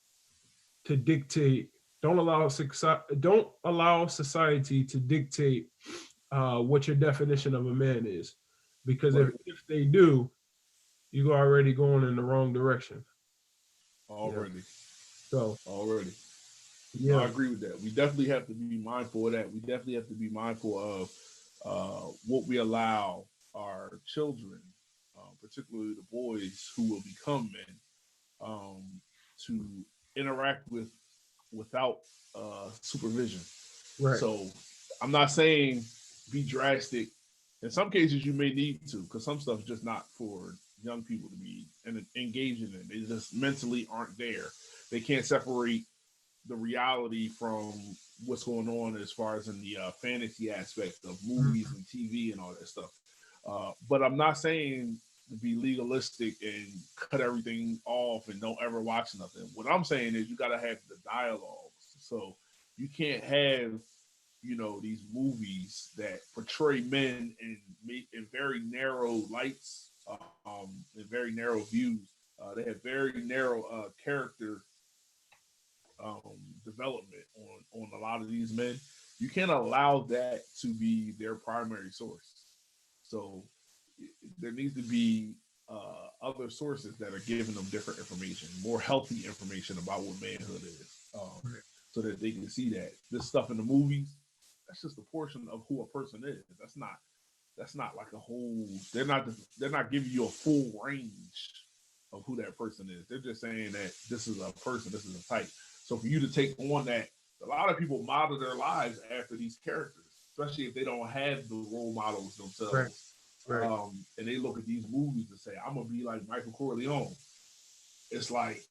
to dictate. Don't allow society to dictate what your definition of a man is, because Right. if they do, you're already going in the wrong direction. You know. Already. So Already. No, I yeah, agree with that. We definitely have to be mindful of that. We definitely have to be mindful of what we allow our children, particularly the boys who will become men, um, to interact with without supervision. right. So I'm not saying be drastic. In some cases, you may need to, because some stuff is just not for young people to be and engaging in. They just mentally aren't there. They can't separate the reality from what's going on as far as in the fantasy aspect of movies Mhm. and TV and all that stuff. But I'm not saying to be legalistic and cut everything off and don't ever watch nothing. What I'm saying is you got to have the dialogues. So you can't have these movies that portray men in very narrow lights, in very narrow views. They have very narrow character development on a lot of these men. You can't allow that to be their primary source. So there needs to be other sources that are giving them different information, more healthy information about what manhood is, so that they can see that this stuff in the movies, that's just a portion of who a person is. That's not like a whole. They're not giving you a full range of who that person is. They're just saying that this is a person, this is a type. So for you to take on that, a lot of people model their lives after these characters, especially if they don't have the role models Right. themselves. Right. And they look at these movies and say, "I'm gonna be like Michael Corleone." It's like,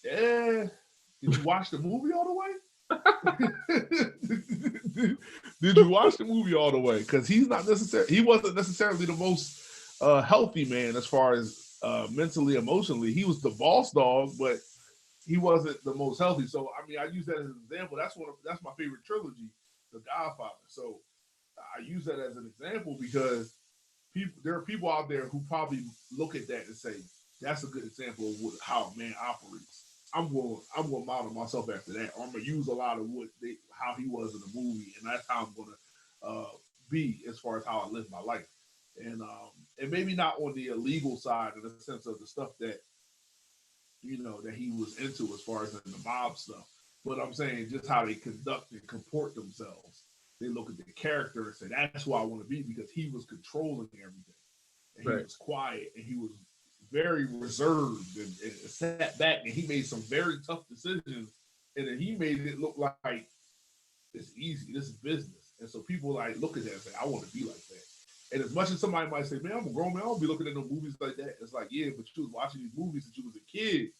eh, did you watch the movie all the way? Did you watch the movie all the way? Because he wasn't necessarily the most healthy man as far as mentally, emotionally. He was the boss dog, but he wasn't the most healthy. So I mean, I use that as an example. That's my favorite trilogy, The Godfather. So I use that as an example because there are people out there who probably look at that and say that's a good example of how a man operates. I'm going to model myself after that. Or I'm going to use a lot of how he was in the movie, and that's how I'm going to be as far as how I live my life. And maybe not on the illegal side in the sense of the stuff that that he was into as far as in the mob stuff. But I'm saying just how they conduct and comport themselves. They look at the character and say, "That's who I want to be," because he was controlling everything, and he Right. was quiet, and he was very reserved and sat back, and he made some very tough decisions, and then he made it look like it's easy. This is business, and so people like look at that and say, "I want to be like that." And as much as somebody might say, "Man, I'm a grown man, I don't be looking at no movies like that," it's like, yeah, but you was watching these movies since you was a kid.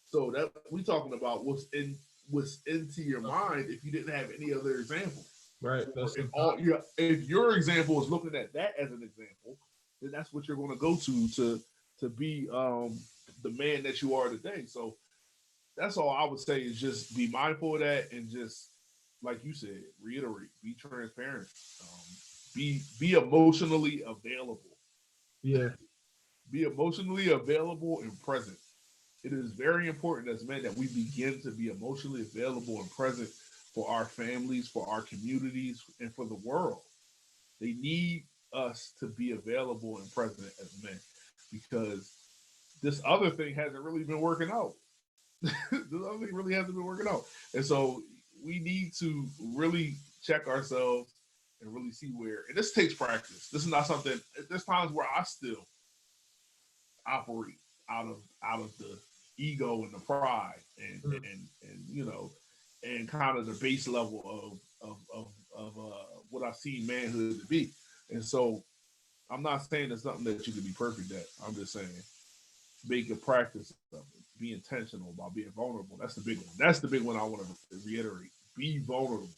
So that we talking about what's into your mind if you didn't have any other example, Right. or That's the if your example is looking at that as an example, then that's what you're going to go to be the man that you are today. So that's all I would say is just be mindful of that and just like you said, reiterate, be transparent, be emotionally available, yeah. be emotionally available and present. It is very important as men that we begin to be emotionally available and present for our families, for our communities, and for the world. They need us to be available and present as men because this other thing hasn't really been working out. This other thing really hasn't been working out. And so we need to really check ourselves and really see where, and this takes practice. This is not something, there's times where I still operate out of the ego and the pride Mm. and and kind of the base level of what I've seen manhood to be. And so I'm not saying it's something that you can be perfect at. I'm just saying make a practice of it. Be intentional about being vulnerable. That's the big one. That's the big one I want to reiterate. Be vulnerable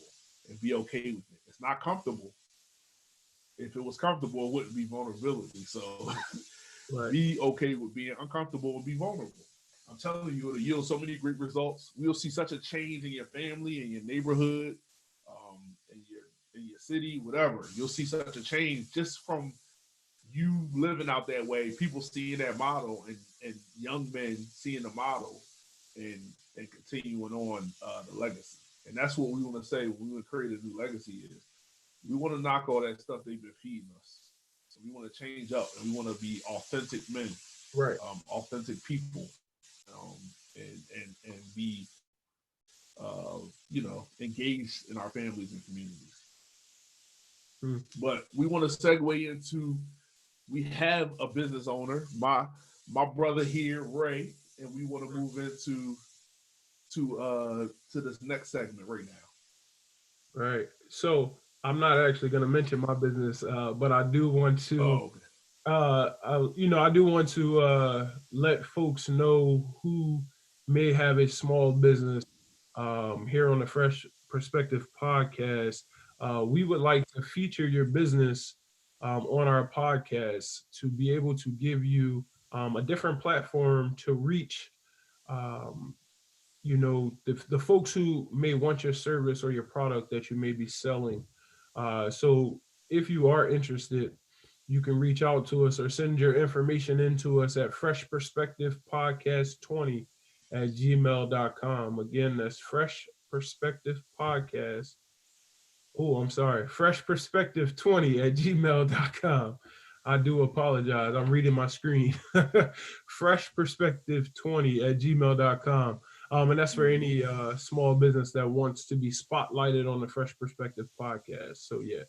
and be okay with it. It's not comfortable. If it was comfortable, it wouldn't be vulnerability. So Right. be okay with being uncomfortable and be vulnerable. I'm telling you, it'll yield so many great results. We'll see such a change in your family, in your neighborhood, in your city, whatever. You'll see such a change just from you living out that way. People seeing that model, and young men seeing the model, and and continuing on the legacy. And that's what we want to say when we want to create a new legacy is we want to knock all that stuff they've been feeding us. So we want to change up and we want to be authentic men, Right. authentic people, and be engaged in our families and communities. Mm. But we want to segue into we have a business owner, my brother here, Ray, and we want to move into to this next segment right now. Right. So I'm not actually going to mention my business, but I do want to, Oh, okay. I do want to let folks know who may have a small business here on the Fresh Perspective podcast. We would like to feature your business on our podcast to be able to give you a different platform to reach um, the folks who may want your service or your product that you may be selling. So if you are interested, you can reach out to us or send your information into us at Fresh Perspective Podcast 20 at gmail.com. Again, that's Fresh Perspective Podcast. Oh, I'm sorry. Fresh Perspective 20 at gmail.com. I do apologize. I'm reading my screen. Fresh Perspective 20 at gmail.com. And that's for Mm-hmm. any small business that wants to be spotlighted on the Fresh Perspective podcast. So, yeah.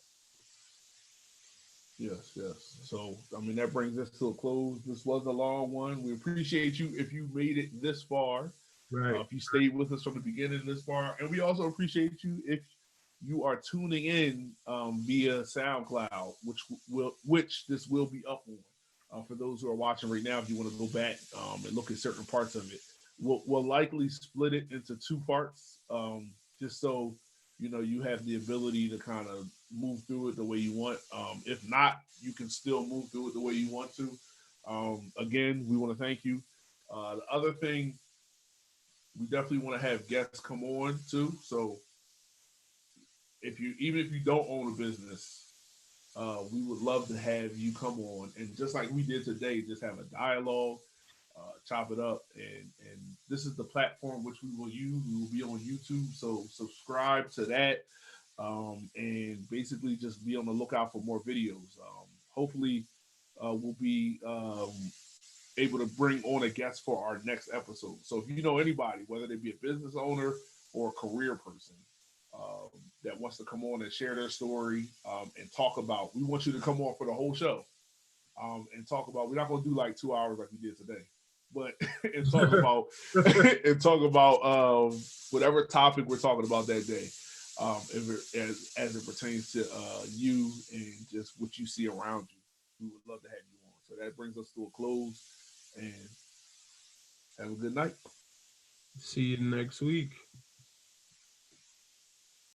Yes, yes. So, I mean, that brings us to a close. This was a long one. We appreciate you if you made it this far, Right. if you stayed with us from the beginning this far, and we also appreciate you if you are tuning in via SoundCloud, which this will be up on. For those who are watching right now, if you want to go back and look at certain parts of it, we'll likely split it into two parts, just so you have the ability to kind of move through it the way you want. If not, you can still move through it the way you want to. Again, we want to thank you. The other thing, we definitely want to have guests come on too. So if you even if you don't own a business, we would love to have you come on and just like we did today, just have a dialogue, chop it up, and this is the platform which we will use. We will be on YouTube, so subscribe to that, and basically just be on the lookout for more videos. Hopefully, we'll be able to bring on a guest for our next episode. So if you know anybody, whether they be a business owner or a career person, that wants to come on and share their story and talk about, we want you to come on for the whole show and talk about. We're not going to do like 2 hours like we did today, but and talk about and talk about whatever topic we're talking about that day. As it pertains to you and just what you see around you, we would love to have you on. So that brings us to a close, and have a good night. See you next week.